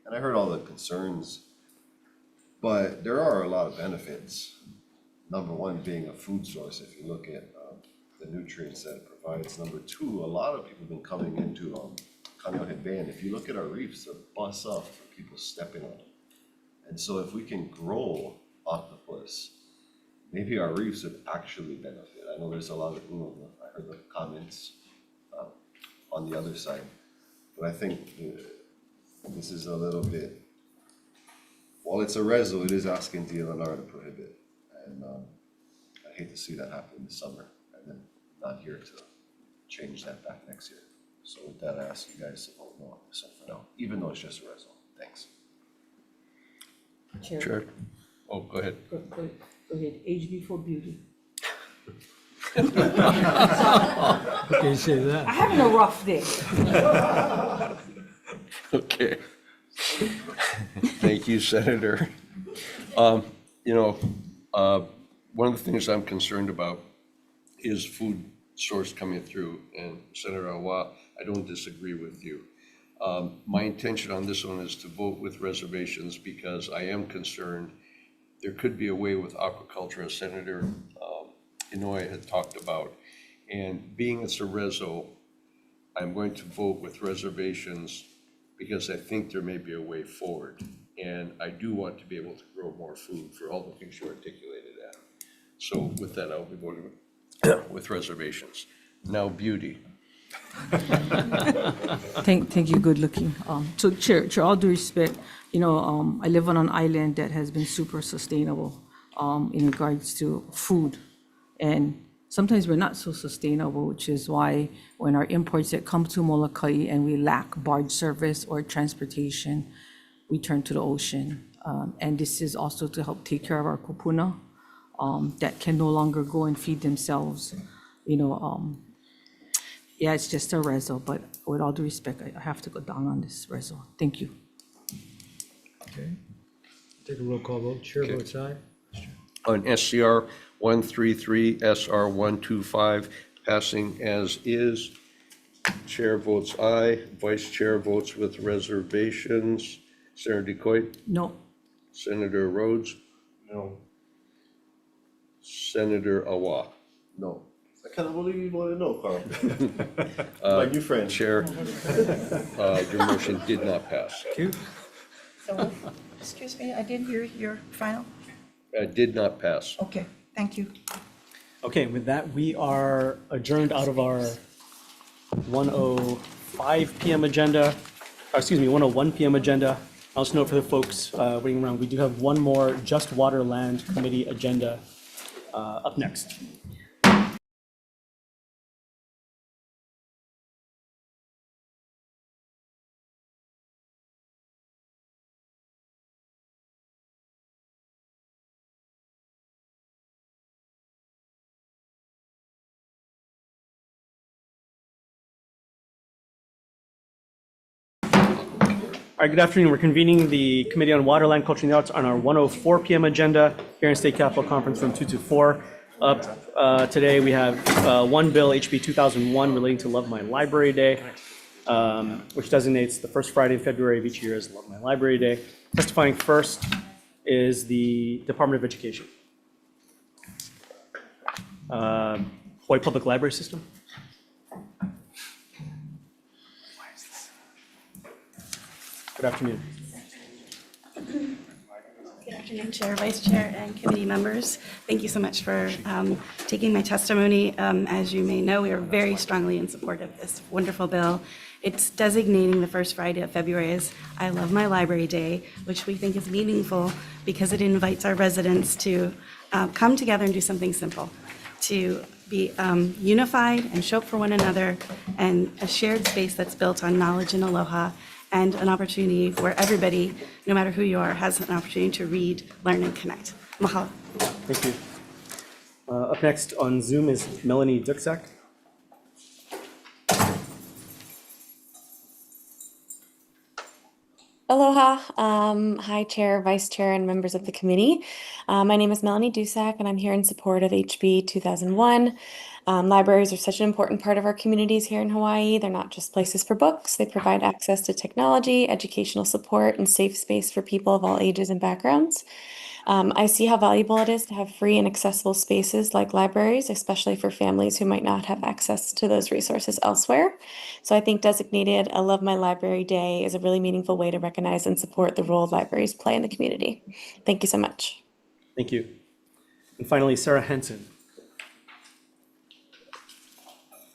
and I heard all the concerns, but there are a lot of benefits. Number 1 being a food source, if you look at the nutrients that it provides. Number 2, a lot of people have been coming into Kaneohe Bay, and if you look at our reefs, they're bust up for people stepping on them. And so if we can grow octopus, maybe our reefs would actually benefit. I know there's a lot of, I heard the comments on the other side, but I think this is a little bit, while it's a reso, it is asking DLNR to prohibit. And I hate to see that happen this summer and then not here to change that back next year. So with that, I ask you guys to vote no on this one for now, even though it's just a reso. Thanks. Chair. Oh, go ahead. Go ahead. Age before beauty. Okay, say that. I'm having a rough day. Okay. Thank you, Senator. One of the things I'm concerned about is food source coming through. And Senator Awa, I don't disagree with you. My intention on this one is to vote with reservations because I am concerned there could be a way with aquaculture, as Senator Inouye had talked about. And being it's a reso, I'm going to vote with reservations because I think there may be a way forward. And I do want to be able to grow more food for all the things you articulated at. So with that, I'll be voting with reservations. Now, beauty. Thank you, good looking. So Chair, all due respect, I live on an island that has been super sustainable in regards to food. And sometimes we're not so sustainable, which is why when our imports that come to Molokai and we lack barge service or transportation, we turn to the ocean. And this is also to help take care of our kupuna that can no longer go and feed themselves. Yeah, it's just a reso, but with all due respect, I have to go down on this reso. Thank you. Okay. Take a roll call vote. Chair votes aye. On SCR 133, SR 125, passing as is. Chair votes aye. Vice Chair votes with reservations. Senator DeCoite? No. Senator Rhodes? No. Senator Awa? No. I kind of believe you want to know, Carl. My new friend. Chair, your motion did not pass. So, excuse me, I didn't hear your final. Did not pass. Okay, thank you. Okay, with that, we are adjourned out of our 1:05 p.m. agenda, 1:01 p.m. agenda. I'll just note for the folks waiting around, we do have one more Just Water Land Committee agenda up next. All right, good afternoon. We're convening the Committee on Water, Land, Culture, and the Arts on our 1:04 p.m. agenda here in State Capitol Conference Room 224. Up today, we have one bill, HB 2001, relating to Love My Library Day, which designates the first Friday in February of each year as Love My Library Day. Testifying first is the Department of Education. Hawaii Public Library System. Good afternoon. Good afternoon, Chair, Vice Chair, and committee members. Thank you so much for taking my testimony. As you may know, we are very strongly in support of this wonderful bill. It's designating the first Friday of February as I Love My Library Day, which we think is meaningful because it invites our residents to come together and do something simple, to be unified and show up for one another, and a shared space that's built on knowledge and aloha, and an opportunity where everybody, no matter who you are, has an opportunity to read, learn, and connect. Mahalo. Thank you. Up next on Zoom is Melanie Duxak. Aloha. Hi, Chair, Vice Chair, and members of the committee. My name is Melanie Dusak, and I'm here in support of HB 2001. Libraries are such an important part of our communities here in Hawaii. They're not just places for books. They provide access to technology, educational support, and safe space for people of all ages and backgrounds. I see how valuable it is to have free and accessible spaces like libraries, especially for families who might not have access to those resources elsewhere. So I think designated a Love My Library Day is a really meaningful way to recognize and support the role libraries play in the community. Thank you so much. Thank you. And finally, Sarah Henson.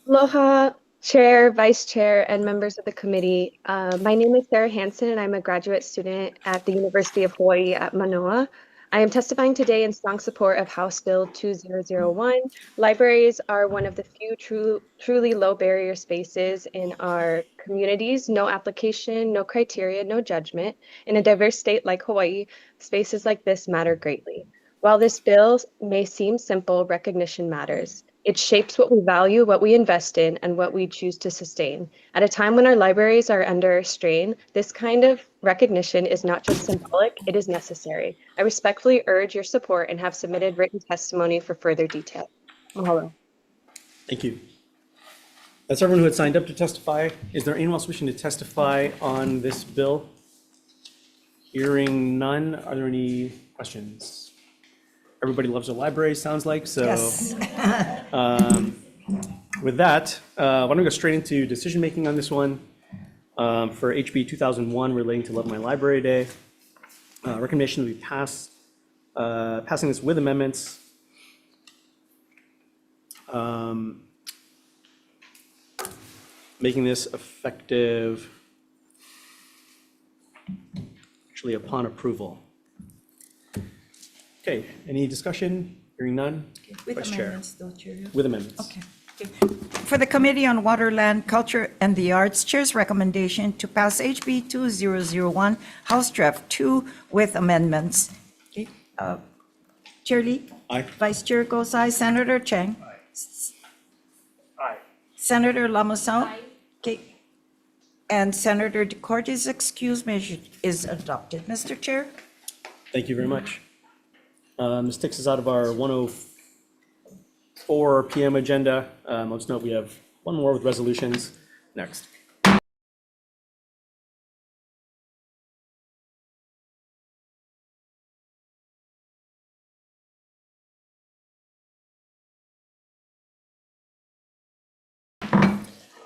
Aloha, Chair, Vice Chair, and members of the committee. My name is Sarah Hansen, and I'm a graduate student at the University of Hawaii at Manoa. I am testifying today in strong support of House Bill 2001. Libraries are one of the few truly low barrier spaces in our communities. No application, no criteria, no judgment. In a diverse state like Hawaii, spaces like this matter greatly. While this bill may seem simple, recognition matters. It shapes what we value, what we invest in, and what we choose to sustain. At a time when our libraries are under strain, this kind of recognition is not just symbolic, it is necessary. I respectfully urge your support and have submitted written testimony for further detail. Mahalo. Thank you. That's everyone who had signed up to testify. Is there anyone else wishing to testify on this bill? Hearing none, are there any questions? Everybody loves a library, sounds like, so. Yes. With that, why don't we go straight into decision-making on this one for HB 2001 relating to Love My Library Day. Recommendation that we passing this with amendments. Making this effective actually upon approval. Okay, any discussion? Hearing none? With Vice Chair. amendments, though, Chair. With amendments. Okay. For the Committee on Water, Land, Culture, and the Arts, Chair's recommendation to pass HB 2001, House Draft 2 with amendments. Okay. Chair Lee? Aye. Vice Chair goes aye. Senator Chang? Aye. Senator Lamusau? Okay. And Senator DeCourt's excuse me is adopted. Mr. Chair? Thank you very much. This takes us out of our 1:04 PM agenda. Let's note we have one more with resolutions next.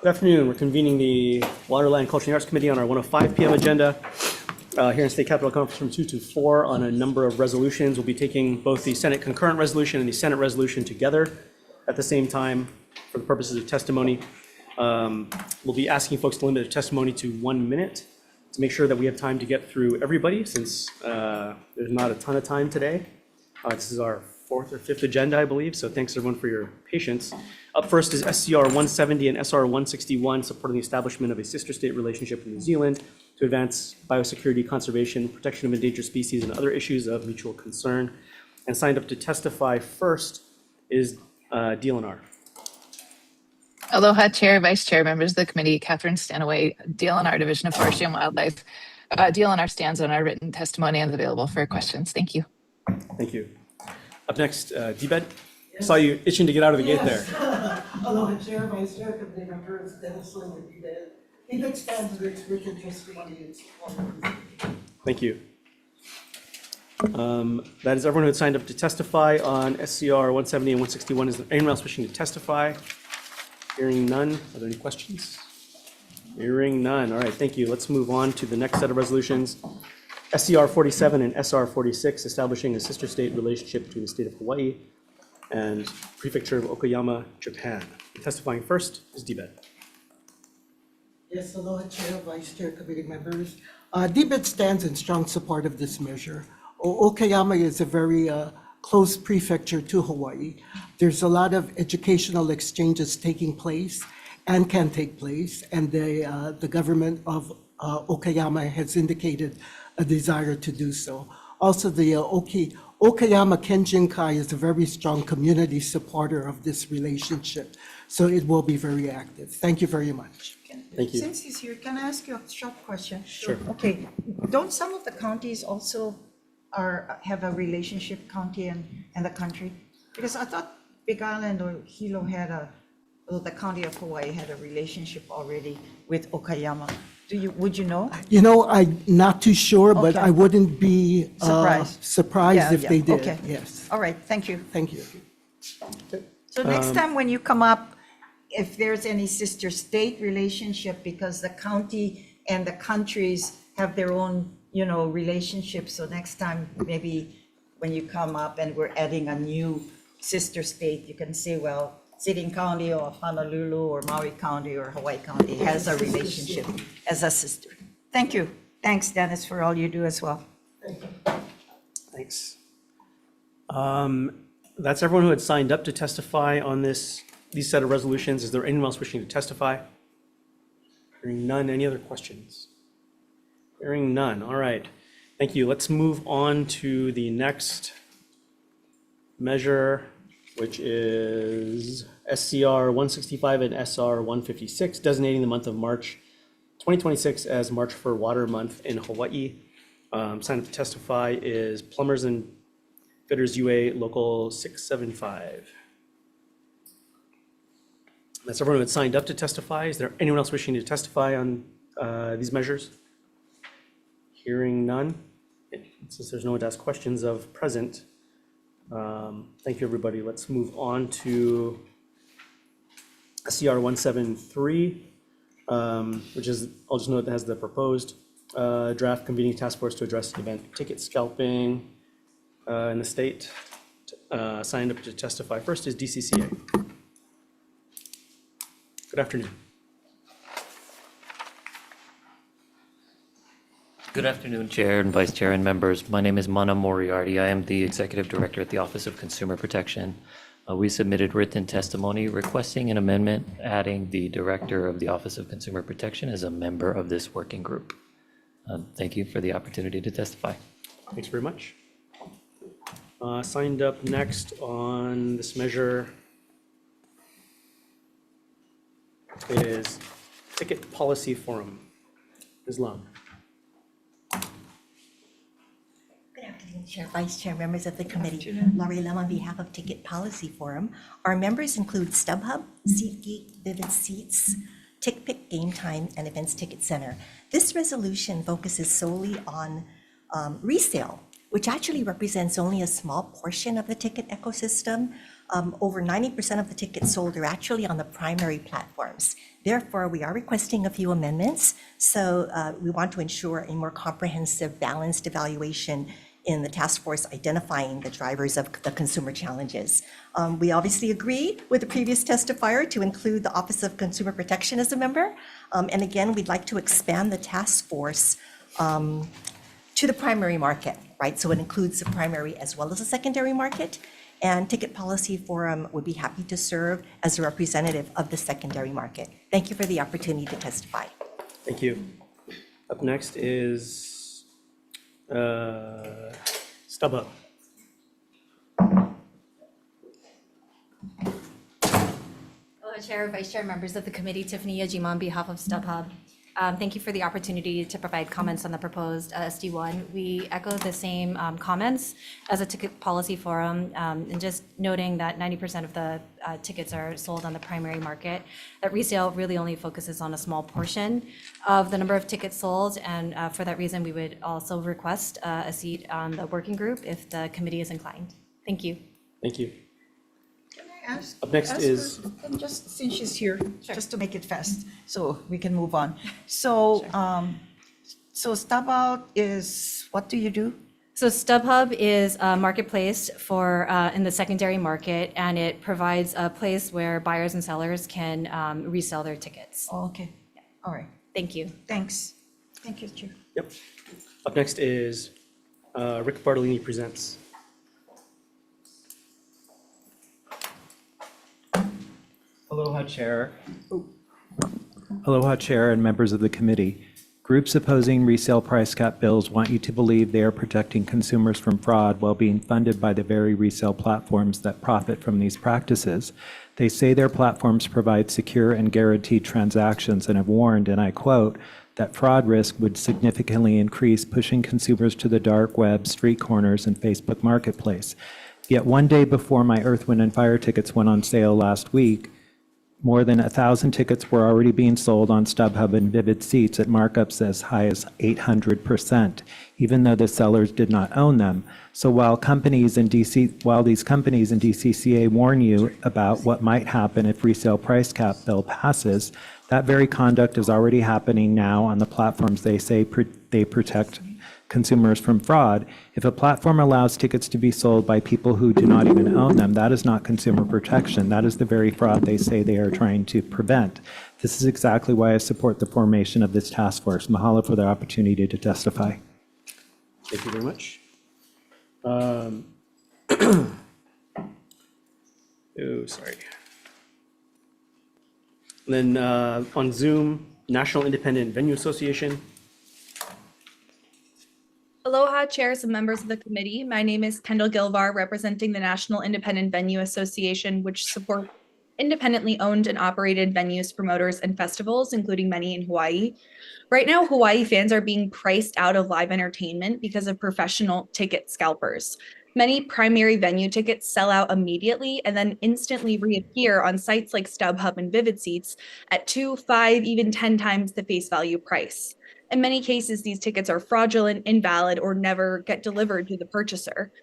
Good afternoon. We're convening the Water, Land, Culture, and Arts Committee on our 1:05 PM agenda. Here in State Capitol Conference Room 224 on a number of resolutions. We'll be taking both the Senate concurrent resolution and the Senate resolution together at the same time for the purposes of testimony. We'll be asking folks to limit their testimony to 1 minute to make sure that we have time to get through everybody since there's not a ton of time today. This is our 4th or 5th agenda, I believe, so thanks everyone for your patience. Up first is SCR 170 and SR 161, supporting the establishment of a sister state relationship with New Zealand to advance biosecurity, conservation, protection of endangered species, and other issues of mutual concern. And signed up to testify first is DLNR. Aloha, Chair, Vice Chair, members of the committee, Catherine Stanaway, DLNR Division of Forestry and Wildlife. DLNR stands on our written testimony and is available for questions. Thank you. Thank you. Up next, DBED. Yes. Saw you itching to get out of the gate there. Aloha, Chair, Vice Chair, committee members, Dennis Lin with DBED. DBED stands with its written testimony and support. Thank you. That is everyone who had signed up to testify on SCR 170 and 161. Is there anyone else wishing to testify? Hearing none. Are there any questions? Hearing none. All right, thank you. Let's move on to the next set of resolutions. SCR 47 and SR 46, establishing a sister state relationship between the state of Hawaii and Prefecture of Okayama, Japan. Testifying first is DBED. Yes, aloha, Chair, Vice Chair, committee members. DBED stands in strong support of this measure. Okayama is a very close prefecture to Hawaii. There's a lot of educational exchanges taking place and can take place, and the government of Okayama has indicated a desire to do so. Also, the Okayama Kenjinkai is a very strong community supporter of this relationship, so it will be very active. Thank you very much. Thank you. Since he's here, can I ask you a short question? Sure. Okay, don't some of the counties also have a relationship, county and the country? Because I thought Big Island or Hilo the county of Hawaii had a relationship already with Okayama. Would you know? You know, I'm not too sure, but Okay. I wouldn't be surprised Yeah, if yeah, they did. okay. Yes. All right, thank you. Thank you. So next time when you come up, if there's any sister state relationship, because the county and the countries have their own, relationships. So next time, maybe when you come up and we're adding a new sister state, you can say, well, Siting County or Honolulu or Maui County or Hawaii County has a relationship as a sister. Thank you. Thanks, Dennis, for all you do as well. Thanks. That's everyone who had signed up to testify on these set of resolutions. Is there anyone else wishing to testify? Hearing none. Any other questions? Hearing none. All right. Thank you. Let's move on to the next measure, which is SCR 165 and SR 156, designating the month of March 2026 as March for Water Month in Hawaii. Signed up to testify is Plumbers and Fitters UA Local 675. That's everyone that's signed up to testify. Is there anyone else wishing to testify on these measures? Hearing none. Since there's no one to ask questions of present, thank you, everybody. Let's move on to SCR 173, which is, I'll just note that has the proposed draft convening task force to address event ticket scalping in the state. Signed up to testify first is DCCA. Good afternoon. Good afternoon, Chair and Vice Chair and members. My name is Mana Moriarty. I am the Executive Director at the Office of Consumer Protection. We submitted written testimony requesting an amendment adding the Director of the Office of Consumer Protection as a member of this working group. Thank you for the opportunity to testify. Thanks very much. Signed up next on this measure is Ticket Policy Forum. Ms. Lam. Good afternoon, Chair, Vice Chair, members of the committee. Laurie Lam on behalf of Ticket Policy Forum. Our members include StubHub, SeatGeek, Vivid Seats, TickPick, Game Time, and Events Ticket Center. This resolution focuses solely on resale, which actually represents only a small portion of the ticket ecosystem. Over 90% of the tickets sold are actually on the primary platforms. Therefore, we are requesting a few amendments. So we want to ensure a more comprehensive, balanced evaluation in the task force identifying the drivers of the consumer challenges. We obviously agree with the previous testifier to include the Office of Consumer Protection as a member. And again, we'd like to expand the task force to the primary market, right? So it includes the primary as well as the secondary market. And Ticket Policy Forum would be happy to serve as a representative of the secondary market. Thank you for the opportunity to testify. Thank you. Up next is StubHub. Hello, Chair, Vice Chair, members of the committee. Tiffany Yajima on behalf of StubHub. Thank you for the opportunity to provide comments on the proposed SD1. We echo the same comments as a ticket policy forum, and just noting that 90% of the tickets are sold on the primary market. That resale really only focuses on a small portion of the number of tickets sold, and for that reason, we would also request a seat on the working group if the committee is inclined. Thank you. Thank you. Ask- Up next ask is- her, and just since she's here, just to make it fast, so we can move on. So, so StubHub is, what do you do? So StubHub is a marketplace for in the secondary market, and it provides a place where buyers and sellers can resell their tickets. Oh, okay, all right, Thank you. thanks. Thank you, Chair. Yep. Up next is Rick Bartolini Presents. Aloha, Chair. Aloha, Chair, and members of the committee. Groups opposing resale price cap bills want you to believe they are protecting consumers from fraud while being funded by the very resale platforms that profit from these practices. They say their platforms provide secure and guaranteed transactions and have warned, and I quote, that fraud risk would significantly increase, pushing consumers to the dark web, street corners, and Facebook Marketplace. Yet one day before my Earth, Wind, and Fire tickets went on sale last week, more than 1,000 tickets were already being sold on StubHub and Vivid Seats at markups as high as 800%, even though the sellers did not own them. So while these companies in DCCA warn you about what might happen if resale price cap bill passes, that very conduct is already happening now on the platforms they say they protect consumers from fraud. If a platform allows tickets to be sold by people who do not even own them, that is not consumer protection. That is the very fraud they say they are trying to prevent. This is exactly why I support the formation of this task force. Mahalo for the opportunity to testify. Thank you very much. Oh, sorry. And then on Zoom, National Independent Venue Association. Aloha, chairs and members of the committee. My name is Kendall Gilvar, representing the National Independent Venue Association, which supports independently owned and operated venues, promoters, and festivals, including many in Hawaii. Right now, Hawaii fans are being priced out of live entertainment because of professional ticket scalpers. Many primary venue tickets sell out immediately and then instantly reappear on sites like StubHub and Vivid Seats at 2, 5, even 10 times the face value price. In many cases, these tickets are fraudulent, invalid, or never get delivered to the purchaser.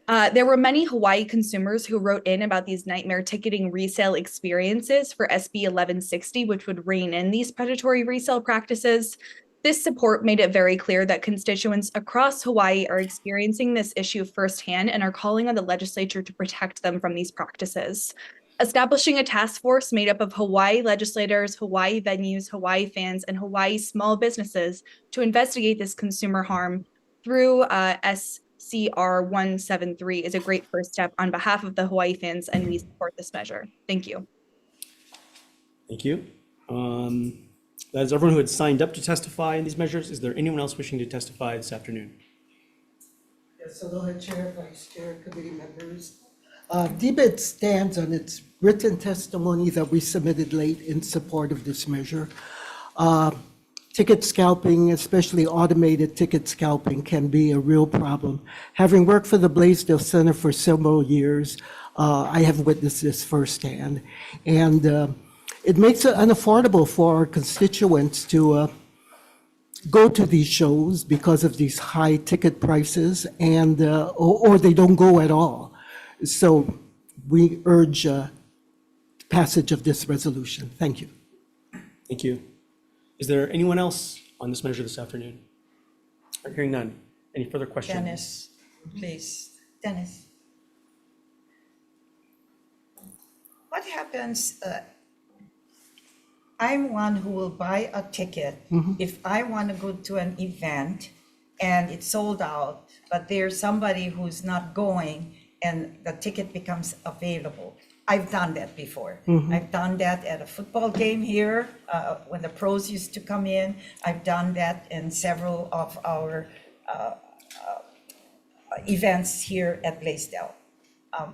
There were many Hawaii consumers who wrote in about these nightmare ticketing resale experiences for SB 1160, which would rein in these predatory resale practices. This support made it very clear that constituents across Hawaii are experiencing this issue firsthand and are calling on the legislature to protect them from these practices. Establishing a task force made up of Hawaii legislators, Hawaii venues, Hawaii fans, and Hawaii small businesses to investigate this consumer harm through SCR 173 is a great first step on behalf of the Hawaii fans, and we support this measure. Thank you. Thank you. That is everyone who had signed up to testify in these measures. Is there anyone else wishing to testify this afternoon? Yes, aloha, Chair, Vice Chair, committee members. DBID stands on its written testimony that we submitted late in support of this measure. Ticket scalping, especially automated ticket scalping, can be a real problem. Having worked for the Blaisdell Center for several years, I have witnessed this firsthand. And it makes it unaffordable for our constituents to go to these shows because of these high ticket prices, and or they don't go at all. So we urge passage of this resolution. Thank you. Thank you. Is there anyone else on this measure this afternoon? Hearing none. Any further questions? Dennis, please. Dennis. What happens, I'm one who will buy a ticket if I want to go to an event and it's sold out, but there's somebody who's not going and the ticket becomes available. I've done that before. I've done that at a football game here when the pros used to come in. I've done that in several of our events here at Blaisdell.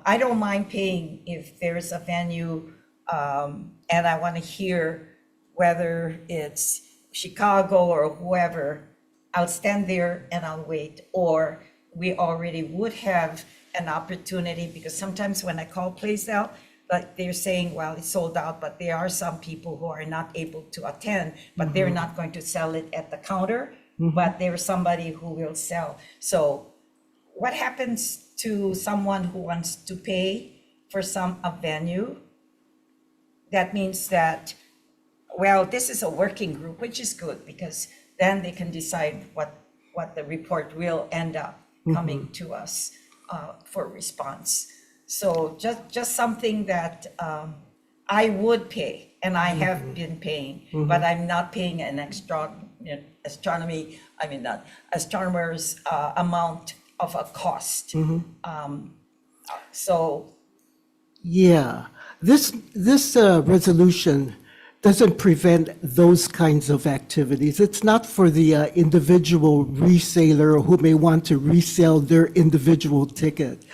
I don't mind paying if there's a venue and I want to hear whether it's Chicago or whoever. I'll stand there and I'll wait. Or we already would have an opportunity, because sometimes when I call Blaisdell, but they're saying, well, it's sold out, but there are some people who are not able to attend, but they're not going to sell it at the counter, but there's somebody who will sell. So what happens to someone who wants to pay for a venue? That means that, well, this is a working group, which is good, because then they can decide what the report will end up coming to us for response. So just something that I would pay, and I have been paying, but I'm not paying an astronomer's amount of a cost. So. Yeah, this resolution doesn't prevent those kinds of activities. It's not for the individual reseller who may want to resell their individual ticket.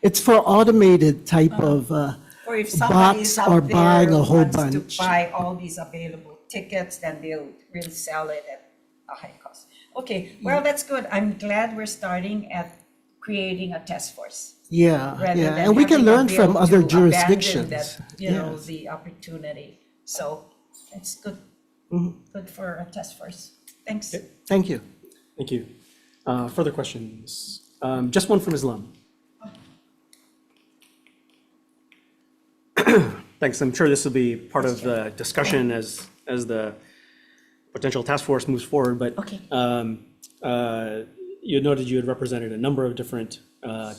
It's for automated type of Or if somebody is bots or out buying there a whole wants to bunch. buy all these available tickets, then they'll sell it at a high cost. Okay, well, that's good. I'm glad we're starting at creating a task force. Yeah, rather yeah, than and we can having a learn from bill other to abandon jurisdictions. that, you know, Yes. the opportunity. So it's good, good for a task force. Thanks. Thank you. Thank you. Further questions? Just one from Islam. Thanks. I'm sure this will be part of the discussion as the potential task force moves forward, but you noted you had represented a number of different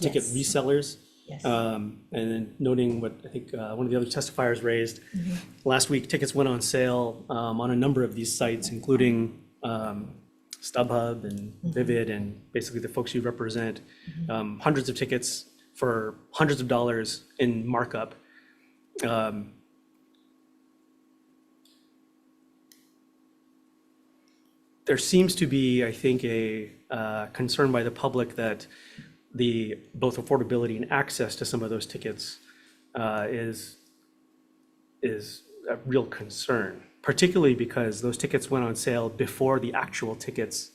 ticket resellers. Yes. And then noting what I think one of the other testifiers raised, last week tickets went on sale on a number of these sites, including StubHub and Vivid, and basically the folks you represent, hundreds of tickets for hundreds of dollars in markup. There seems to be, I think, a concern by the public that both affordability and access to some of those tickets is a real concern, particularly because those tickets went on sale before the actual tickets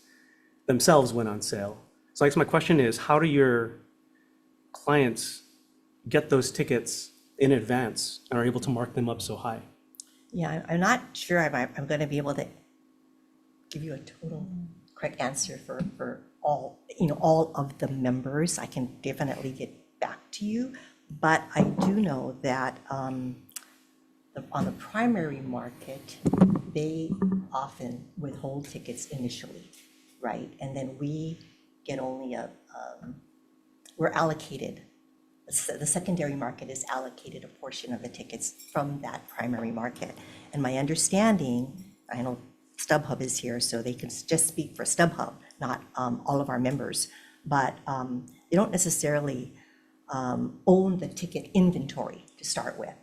themselves went on sale. So I guess my question is, how do your clients get those tickets in advance and are able to mark them up so high? Yeah, I'm not sure I'm going to be able to give you a total correct answer for all, all of the members. I can definitely get back to you, but I do know that on the primary market, they often withhold tickets initially, right? And then we get only we're allocated, the secondary market is allocated a portion of the tickets from that primary market. And my understanding, I know StubHub is here, so they can just speak for StubHub, not all of our members, but they don't necessarily own the ticket inventory to start with.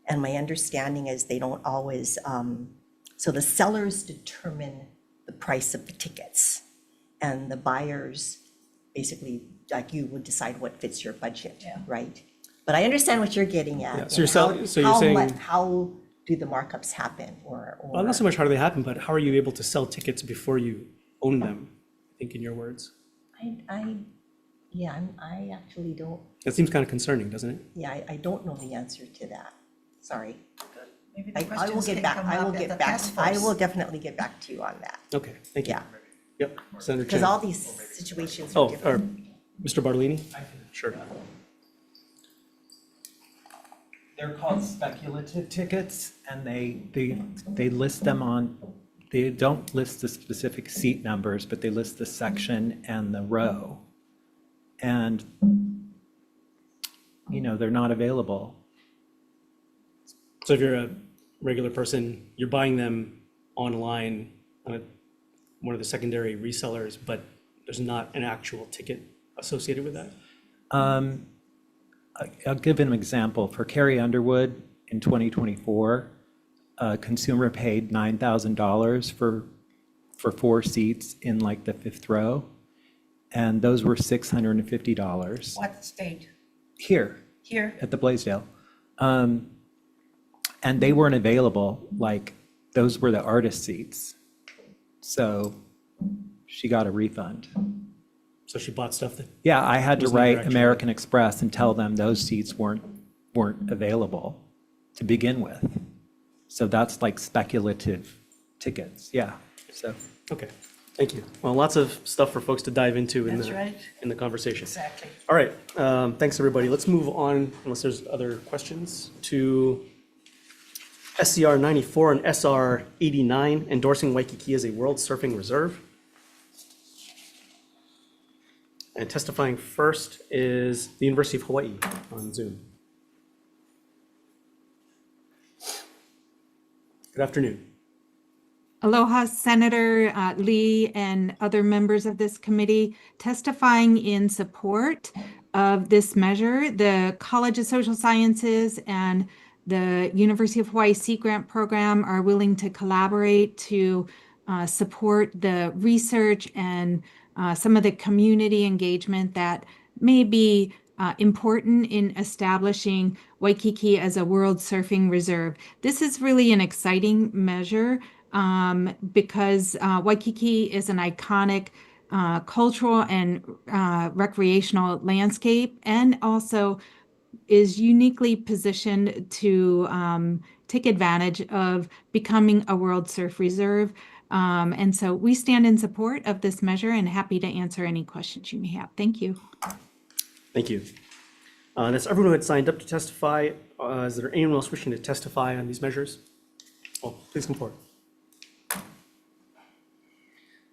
And my understanding is they don't always, so the sellers determine the price of the tickets, and the buyers basically, like you, would decide what fits your budget, right? But I understand what you're getting at. Yeah, so you're saying, how do the markups happen, or well, not so much how do they happen, but how are you able to sell tickets before you own them? I think in your words. I actually don't. That seems kind of concerning, doesn't it? Yeah, I don't know the answer to that. Sorry. Maybe the I will questions get can back. come I will up at get the back. task I force. will definitely get back to you on that. Okay, thank you. Yeah. Yep, Senator Because Chen. all these situations are different. Mr. Bartolini? Sure. They're called speculative tickets, and they list them on, they don't list the specific seat numbers, but they list the section and the row. And, they're not available. So if you're a regular person, you're buying them online on one of the secondary resellers, but there's not an actual ticket associated with that? I'll give an example. For Carrie Underwood in 2024, a consumer paid $9,000 for 4 seats in like the 5th row, and those were $650. What state? Here. Here? At the Blaisdell. And they weren't available, like those were the artist seats. So she got a refund. So she bought stuff that. Yeah, I had to was never write actually- American Express and tell them those seats weren't available to begin with. So that's like speculative tickets, yeah, so. Okay, thank you. Well, lots of stuff for folks to dive into in That's right. in the conversation. Exactly. All right, thanks, everybody. Let's move on, unless there's other questions, to SCR 94 and SR 89, endorsing Waikiki as a World Surfing Reserve. And testifying first is the University of Hawaii on Zoom. Good afternoon. Aloha, Senator Lee and other members of this committee. Testifying in support of this measure, the College of Social Sciences and the University of Hawaii Sea Grant Program are willing to collaborate to support the research and some of the community engagement that may be important in establishing Waikiki as a World Surfing Reserve. This is really an exciting measure because Waikiki is an iconic cultural and recreational landscape, and also is uniquely positioned to take advantage of becoming a World Surf Reserve. And so we stand in support of this measure and happy to answer any questions you may have. Thank you. Thank you. That's everyone who had signed up to testify. Is there anyone else wishing to testify on these measures? Oh, please come forward.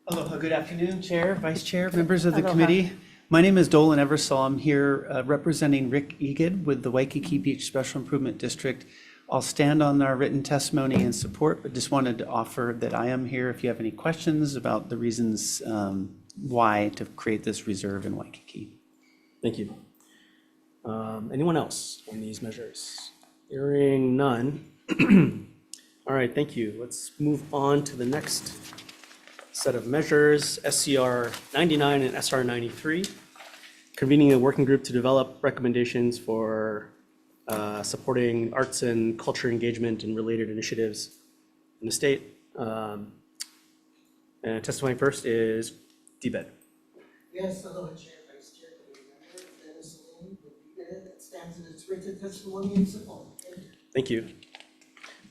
Aloha, good afternoon, Chair, Vice Chair, members of the committee. My name is Dolan Eversole. I'm here representing Rick Egid with the Waikiki Beach Special Improvement District. I'll stand on our written testimony in support, but just wanted to offer that I am here if you have any questions about the reasons why to create this reserve in Waikiki. Thank you. Anyone else on these measures? Hearing none. All right, thank you. Let's move on to the next set of measures, SCR 99 and SR 93. Convening a working group to develop recommendations for supporting arts and culture engagement and related initiatives in the state. And testifying first is Debed. Yes, hello, Chair, Vice Chair, Committee members. Dennis Lane with stands in its written testimony in support. Thank you.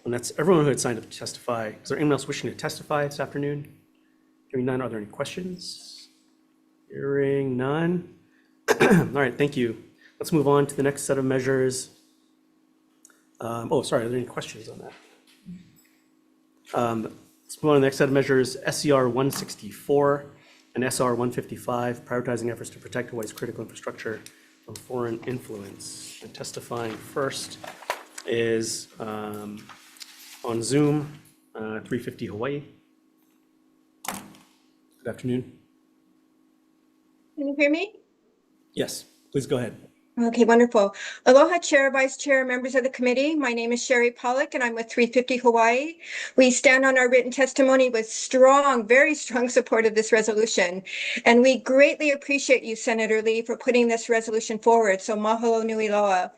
And that's everyone who had signed up to testify. Is there anyone else wishing to testify this afternoon? Hearing none, are there any questions? Hearing none. All right, thank you. Let's move on to the next set of measures. Sorry, are there any questions on that? Let's move on to the next set of measures, SCR 164 and SR 155, prioritizing efforts to protect Hawaii's critical infrastructure from foreign influence. And testifying first is on Zoom, 350 Hawaii. Good afternoon. Can you hear me? Yes, please go ahead. Okay, wonderful. Aloha, Chair, Vice Chair, members of the committee. My name is Sherry Pollock, and I'm with 350 Hawaii. We stand on our written testimony with strong, very strong support of this resolution. And we greatly appreciate you, Senator Lee, for putting this resolution forward. So mahalo nui loa.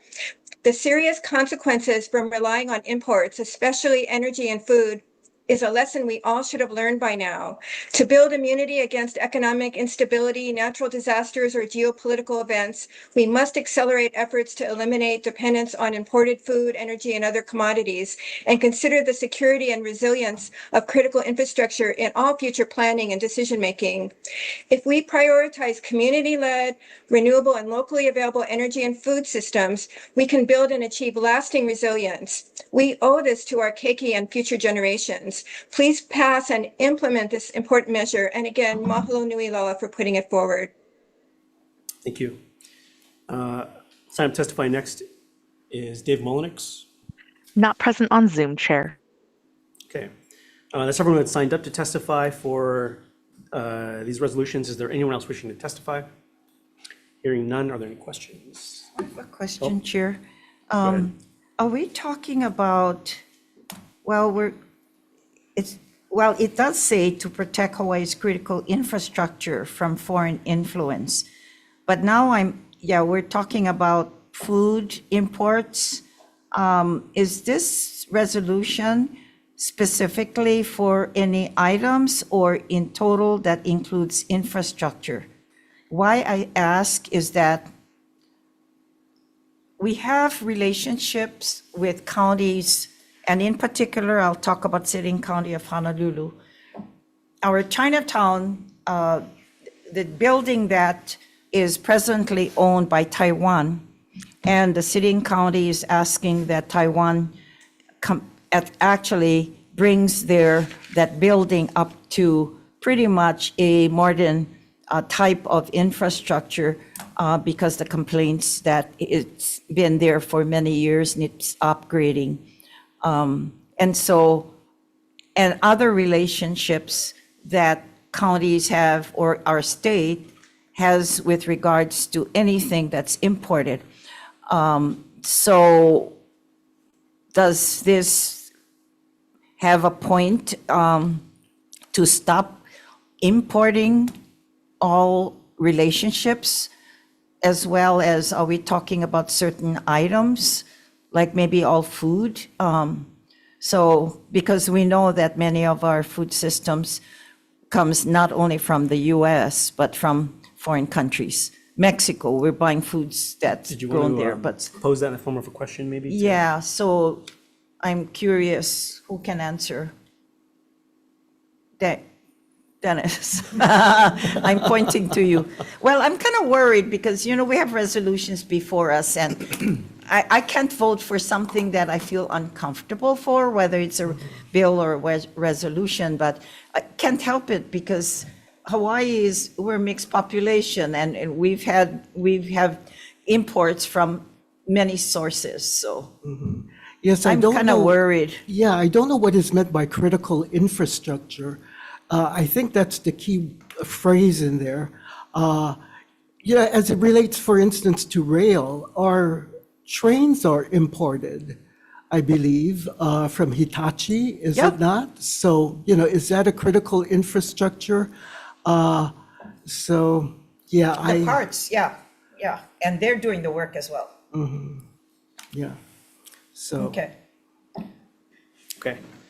The serious consequences from relying on imports, especially energy and food, is a lesson we all should have learned by now. To build immunity against economic instability, natural disasters, or geopolitical events, we must accelerate efforts to eliminate dependence on imported food, energy, and other commodities, and consider the security and resilience of critical infrastructure in all future planning and decision-making. If we prioritize community-led, renewable, and locally available energy and food systems, we can build and achieve lasting resilience. We owe this to our keiki and future generations. Please pass and implement this important measure. And again, mahalo nui loa for putting it forward. Thank you. Sign up testifying next is Dave Mullenix. Not present on Zoom, Chair. Okay. That's everyone that signed up to testify for these resolutions. Is there anyone else wishing to testify? Hearing none, are there any questions? I have a question, Chair. Go ahead. Are we talking about, it does say to protect Hawaii's critical infrastructure from foreign influence. But now we're talking about food imports. Is this resolution specifically for any items or in total that includes infrastructure? Why I ask is that we have relationships with counties, and in particular, I'll talk about Sitting County of Honolulu. Our Chinatown, the building that is presently owned by Taiwan, and the Sitting County is asking that Taiwan actually brings that building up to pretty much a modern type of infrastructure because the complaints that it's been there for many years and it's upgrading. And other relationships that counties have or our state has with regards to anything that's imported. So does this have a point to stop importing all relationships, as well as are we talking about certain items, like maybe all food? So because we know that many of our food systems comes not only from the US, but from foreign countries. Mexico, we're buying foods that's grown there, but. Pose that in the form of a question, maybe? Yeah, so I'm curious, who can answer? Dennis, I'm pointing to you. Well, I'm kind of worried because, we have resolutions before us and I can't vote for something that I feel uncomfortable for, whether it's a bill or a resolution, but I can't help it because Hawaii we're a mixed population and we have imports from many sources, so. Yes, I'm kind of worried. Yeah, I don't know what is meant by critical infrastructure. I think that's the key phrase in there. As it relates, for instance, to rail, our trains are imported, I believe, from Hitachi, is it not? So, is that a critical infrastructure? The parts, yeah, and they're doing the work as well. Yeah, so. Okay.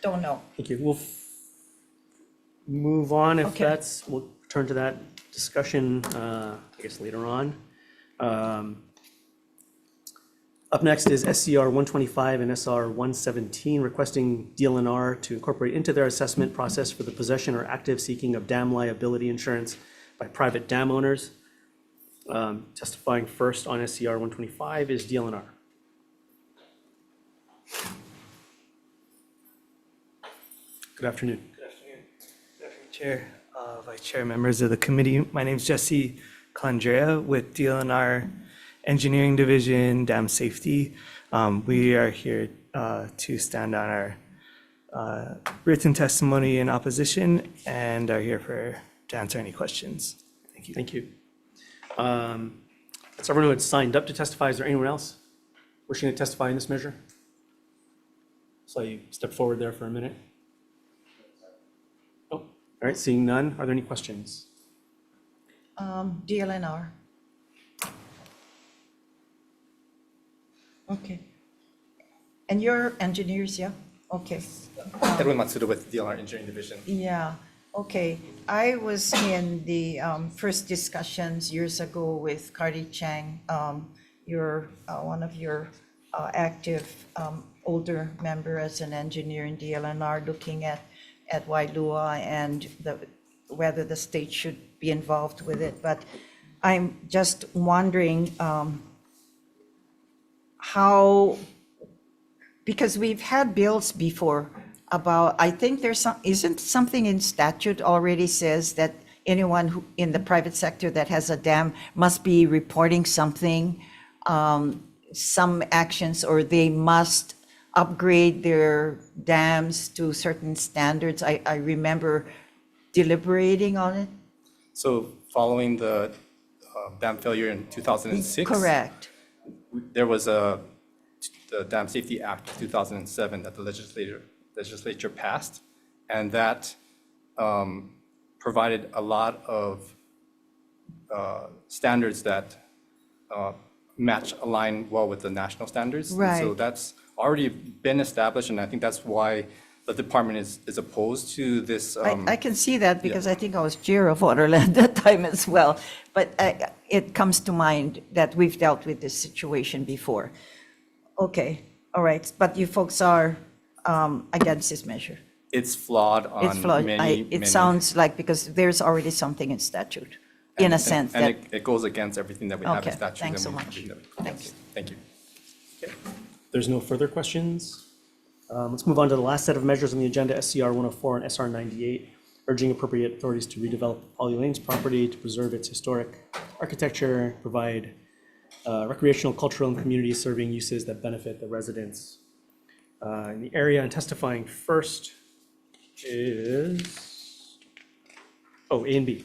Don't know. Thank you. We'll move on we'll turn to that discussion, I guess, later on. Up next is SCR 125 and SR 117, requesting DLNR to incorporate into their assessment process for the possession or active seeking of dam liability insurance by private dam owners. Testifying first on SCR 125 is DLNR. Good afternoon. Good afternoon. Good afternoon, Chair, Vice Chair, members of the committee. My name is Jesse Calandrea with DLNR Engineering Division, Dam Safety. We are here to stand on our written testimony in opposition and are here to answer any questions. Thank you. Thank you. That's everyone who had signed up to testify. Is there anyone else wishing to testify in this measure? So you step forward there for a minute. Oh, all right, seeing none. Are there any questions? DLNR. Okay. And you're engineers, yeah? Okay. Edwin Matsuda with DLNR Engineering Division. Yeah, okay. I was in the first discussions years ago with Cardi Chang, your one of your active older member as an engineer in DLNR, looking at Wailua and whether the state should be involved with it. But I'm just wondering how, because we've had bills before about, I think isn't something in statute already says that anyone who in the private sector that has a dam must be reporting something, some actions, or they must upgrade their dams to certain standards. I remember deliberating on it. So following the dam failure in 2006. Correct. There was the Dam Safety Act of 2007 that the legislature passed, and that provided a lot of standards that align well with the national standards. And Right. so that's already been established, and I think that's why the department is opposed to this. I can see that because I think I was chair of Waterland that time as well. But it comes to mind that we've dealt with this situation before. Okay, all right. But you folks are against this measure. It's flawed on It's flawed. many. It sounds like because there's already something in statute, in a sense that. And it goes against everything that we have in Okay, statute. thanks and so we- much. Thanks. Thank you. There's no further questions. Let's move on to the last set of measures on the agenda, SCR 104 and SR 98, urging appropriate authorities to redevelop Polly Lane's property to preserve its historic architecture, provide recreational, cultural, and community serving uses that benefit the residents in the area. And testifying first is, A and B.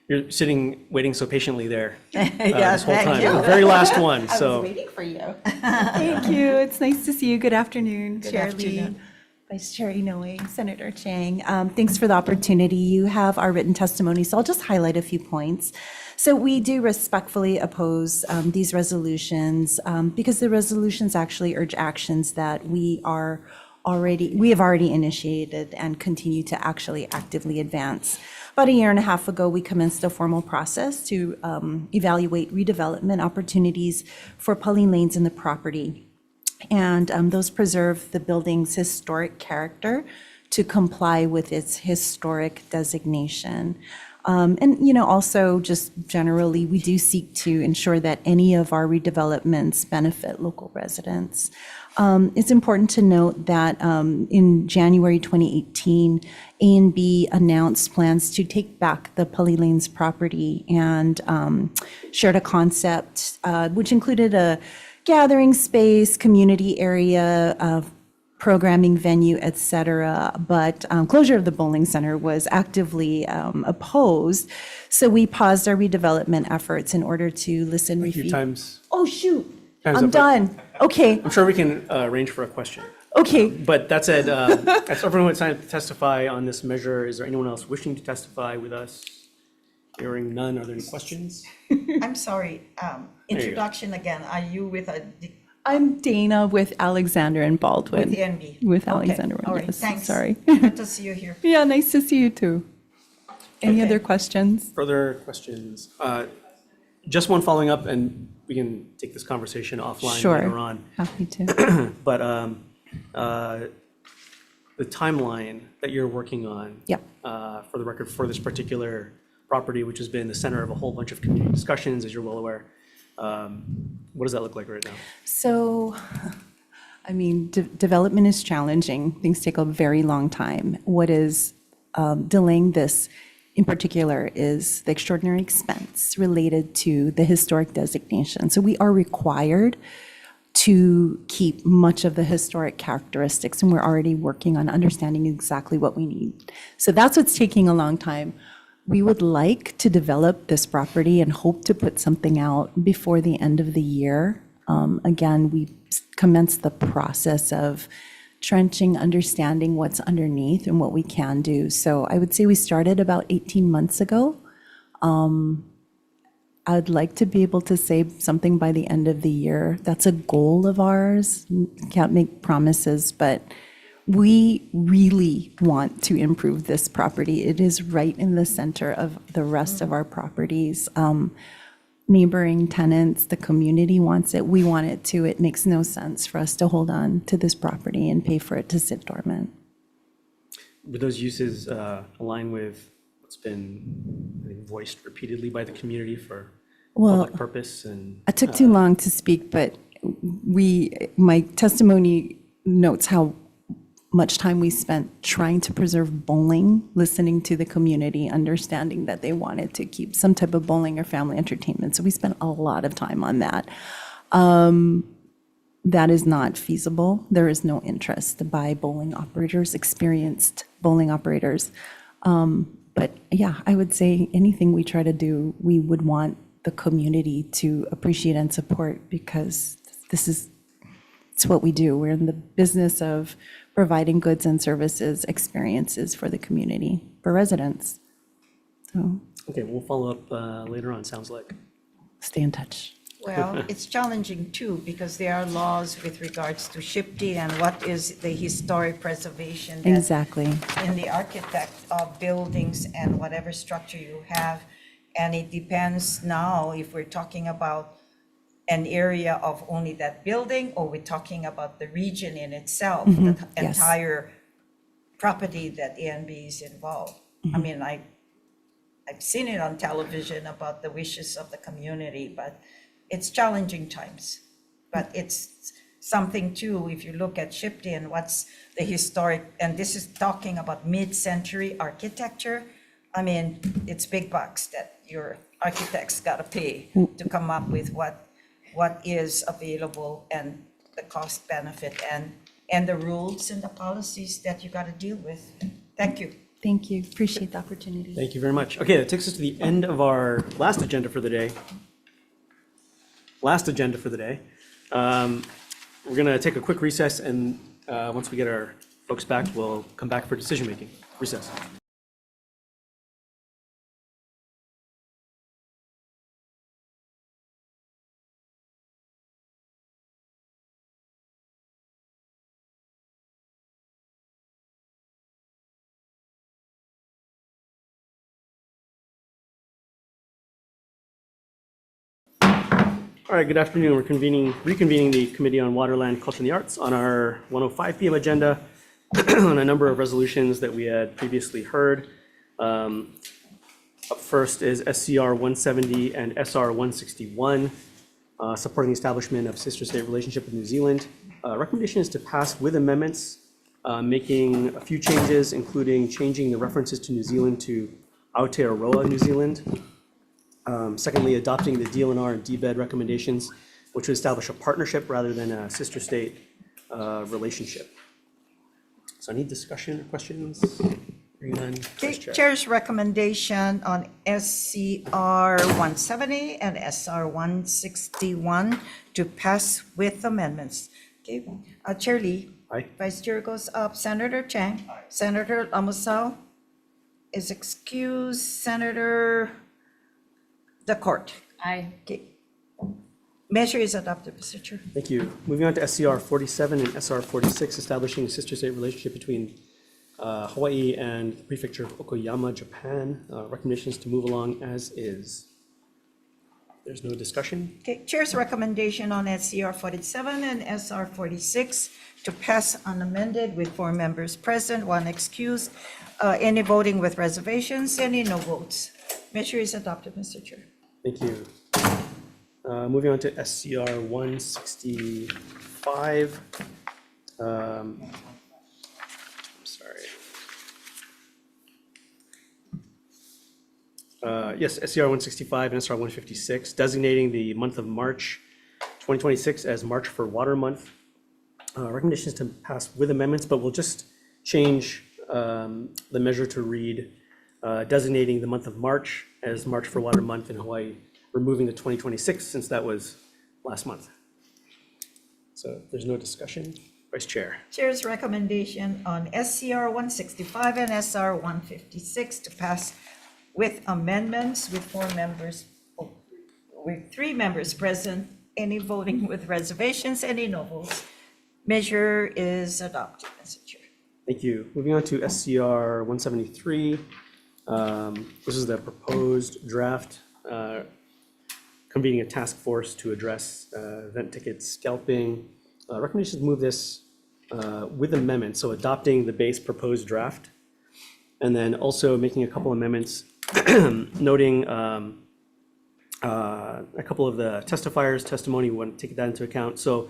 You're sitting, waiting so patiently there this whole thank time. you. The very last one, I so. was waiting for you. Thank you. It's nice to see you. Good afternoon, Good Chair afternoon. Lee, Vice Chair Inoue, Senator Chang. Thanks for the opportunity. You have our written testimony, so I'll just highlight a few points. So we do respectfully oppose these resolutions because the resolutions actually urge actions that we have already initiated and continue to actually actively advance. About a year and a half ago, we commenced a formal process to evaluate redevelopment opportunities for Pauline Lanes in the property. And those preserve the building's historic character to comply with its historic designation. And also just generally, we do seek to ensure that any of our redevelopments benefit local residents. It's important to note that in January 2018, A&B announced plans to take back the Pauline Lanes property and shared a concept which included a gathering space, community area, programming venue, et cetera. But closure of the bowling center was actively opposed. So we paused our redevelopment efforts in order to listen. Thank you. Time's Oh, shoot. Time's I'm up. done. Okay. I'm sure we can arrange for a question. Okay. But that said, as everyone would sign up to testify on this measure, is there anyone else wishing to testify with us? Hearing none, are there any questions? I'm sorry, introduction again. Are you with I'm Dana with Alexander and Baldwin. With NB? With Okay. Alexander. All right, Yes, thanks. sorry. Good to see you here. Yeah, nice to see you too. Any Okay. other questions? Further questions? Just one following up, and we can take this conversation offline Sure. later on. Happy to. But the timeline that you're working on, Yep. for the record, for this particular property, which has been the center of a whole bunch of community discussions, as you're well aware, what does that look like right now? So, I mean, development is challenging. Things take a very long time. What is delaying this in particular is the extraordinary expense related to the historic designation. So we are required to keep much of the historic characteristics, and we're already working on understanding exactly what we need. So that's what's taking a long time. We would like to develop this property and hope to put something out before the end of the year. Again, we commenced the process of trenching, understanding what's underneath and what we can do. So I would say we started about 18 months ago. I'd like to be able to say something by the end of the year. That's a goal of ours. Can't make promises, but we really want to improve this property. It is right in the center of the rest of our properties. Neighboring tenants, the community wants it. We want it too. It makes no sense for us to hold on to this property and pay for it to sit dormant. Would those uses align with what's been, I think, voiced repeatedly by the community for public purpose? And I took too long to speak, but my testimony notes how much time we spent trying to preserve bowling, listening to the community, understanding that they wanted to keep some type of bowling or family entertainment. So we spent a lot of time on that. That is not feasible. There is no interest by bowling operators, experienced bowling operators. But yeah, I would say anything we try to do, we would want the community to appreciate and support, because it's what we do. We're in the business of providing goods and services, experiences for the community, for residents. So okay, we'll follow up later on, sounds like. Stay in touch. Well, it's challenging too, because there are laws with regards to shifting and what is the historic preservation. that Exactly. In the architect of buildings and whatever structure you have. And it depends now if we're talking about an area of only that building, or we're talking about the region in itself, the Yes. entire property that ANB is involved. I mean, I've seen it on television about the wishes of the community, but it's challenging times. But it's something too, if you look at Shipton, what's the historic, and this is talking about mid-century architecture. I mean, it's big bucks that your architects gotta pay to come up with what is available and the cost benefit and the rules and the policies that you got to deal with. Thank you. Thank you. Appreciate the opportunity. Thank you very much. Okay, that takes us to the end of our last agenda for the day. We're going to take a quick recess, and once we get our folks back, we'll come back for decision-making. Recess. All right, good afternoon. We're reconvening the Committee on Water, Land, Culture, and the Arts on our 1:05 p.m. agenda on a number of resolutions that we had previously heard. Up first is SCR 170 and SR 161, supporting the establishment of sister-state relationship with New Zealand. Recommendation is to pass with amendments, making a few changes, including changing the references to New Zealand to Aotearoa, New Zealand. Secondly, adopting the DLNR and DBED recommendations, which would establish a partnership rather than a sister state relationship. So any discussion or questions? Hearing none, Vice Chair. Chair's recommendation on SCR 170 and SR 161 to pass with amendments. Okay, Chair Lee. Aye. Vice Chair goes up. Senator Chang. Aye. Senator Lamusao is excused. Senator The Court. Aye. Okay. Measure is adopted, Mr. Chair. Thank you. Moving on to SCR 47 and SR 46, establishing a sister-state relationship between Hawaii and the prefecture of Okayama, Japan. Recommendations to move along as is. There's no discussion. Okay, Chair's recommendation on SCR 47 and SR 46 to pass unamended with 4 members present, 1 excused, any voting with reservations, any no votes. Measure is adopted, Mr. Chair. Thank you. Moving on to SCR 165. I'm sorry. Yes, SCR 165 and SR 156, designating the month of March 2026 as March for Water Month. Recommendations to pass with amendments, but we'll just change the measure to read designating the month of March as March for Water Month in Hawaii, removing the 2026 since that was last month. So if there's no discussion, Vice Chair. Chair's recommendation on SCR 165 and SR 156 to pass with amendments with 4 members, with 3 members present, any voting with reservations, any no votes. Measure is adopted, Mr. Chair. Thank you. Moving on to SCR 173. This is the proposed draft convening a task force to address event ticket scalping. Recommendations to move this with amendments, so adopting the base proposed draft, and then also making a couple amendments noting a couple of the testifiers' testimony. We want to take that into account. So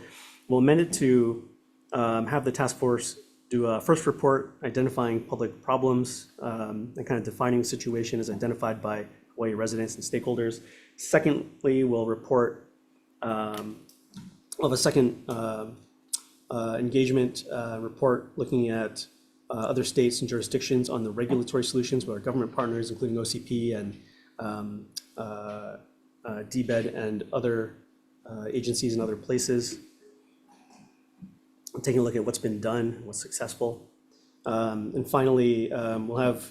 we'll amend it to have the task force do a first report identifying public problems and kind of defining the situation as identified by Hawaii residents and stakeholders. Secondly, we'll report, we'll have a second engagement report looking at other states and jurisdictions on the regulatory solutions with our government partners, including OCP and DBED and other agencies and other places. Taking a look at what's been done, what's successful. And finally, we'll have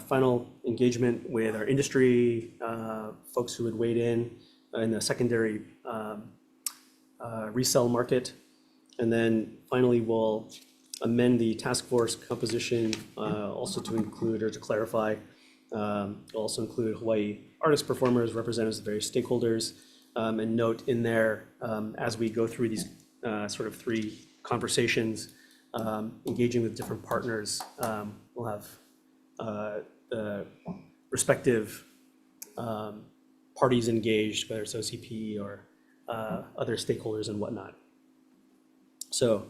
final engagement with our industry folks who had weighed in the secondary resale market. And then finally, we'll amend the task force composition also to include or to clarify, also include Hawaii artist performers, representatives of various stakeholders, and note in there as we go through these sort of 3 conversations, engaging with different partners. We'll have the respective parties engaged, whether it's OCP or other stakeholders and whatnot. So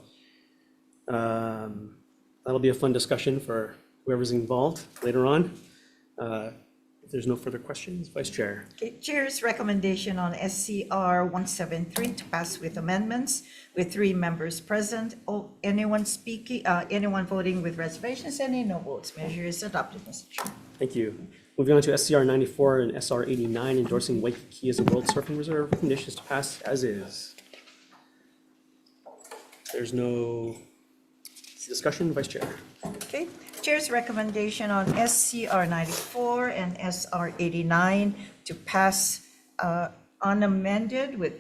that'll be a fun discussion for whoever's involved later on. If there's no further questions, Vice Chair. Okay, Chair's recommendation on SCR 173 to pass with amendments with 3 members present. Anyone speaking, anyone voting with reservations, any no votes. Measure is adopted, Mr. Chair. Thank you. Moving on to SCR 94 and SR 89, endorsing Waikiki as a World Surfing Reserve. Recommendations to pass as is. There's no discussion, Vice Chair. Okay, Chair's recommendation on SCR 94 and SR 89 to pass unamended with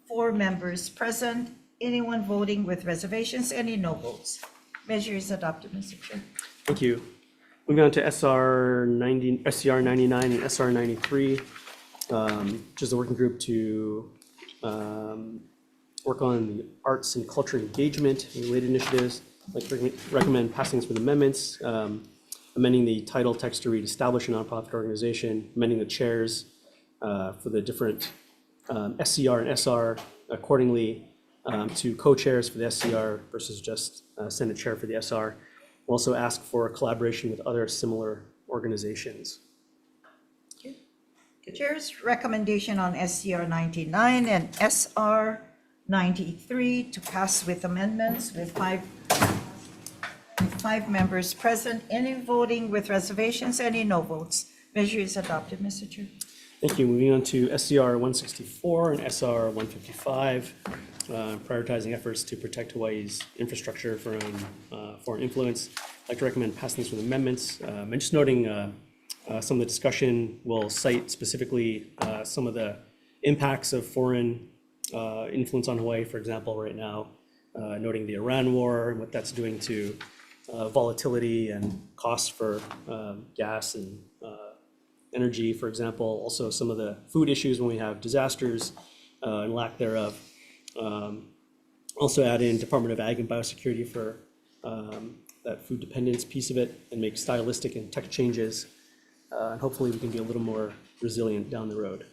4 members present. Anyone voting with reservations, any no votes. Measure is adopted, Mr. Chair. Thank you. Moving on to SCR 99 and SR 93, which is the working group to work on the arts and culture engagement and related initiatives. I'd like to recommend passing this with amendments, amending the title text to read establish a nonprofit organization, amending the chairs for the different SCR and SR accordingly to co-chairs for the SCR versus just Senate chair for the SR. We'll also ask for collaboration with other similar organizations. The Chair's recommendation on SCR 99 and SR 93 to pass with amendments with 5 members present. Any voting with reservations, any no votes. Measure is adopted, Mr. Chair. Thank you. Moving on to SCR 164 and SR 155, prioritizing efforts to protect Hawaii's infrastructure from foreign influence. I'd like to recommend passing this with amendments. And just noting some of the discussion will cite specifically some of the impacts of foreign influence on Hawaii, for example, right now, noting the Iran war and what that's doing to volatility and costs for gas and energy, for example, also some of the food issues when we have disasters and lack thereof. Also add in Department of Ag and Biosecurity for that food dependence piece of it and make stylistic and tech changes. And hopefully we can be a little more resilient down the road.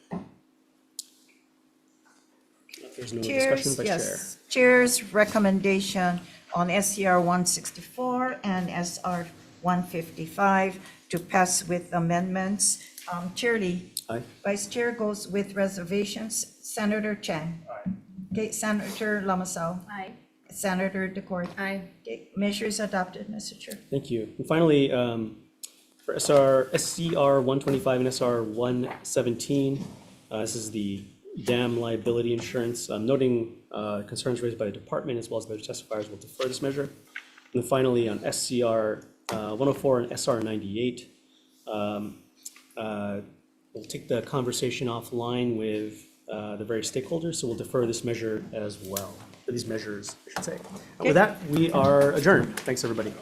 If there's no discussion, Vice Chair. Yes. Chair's recommendation on SCR 164 and SR 155 to pass with amendments. Chair Lee. Aye. Vice Chair goes with reservations. Senator Chang. Aye. Okay, Senator Lamasau. Aye. Senator Decord. Aye. Okay, measure is adopted, Mr. Chair. Thank you. And finally, for SCR 125 and SR 117, this is the dam liability insurance. Noting concerns raised by the department as well as the other testifiers, will defer this measure. And then finally, on SCR 104 and SR 98, we'll take the conversation offline with the various stakeholders, so we'll defer this measure as well, or these measures, I should say. With that, we are adjourned. Thanks, everybody.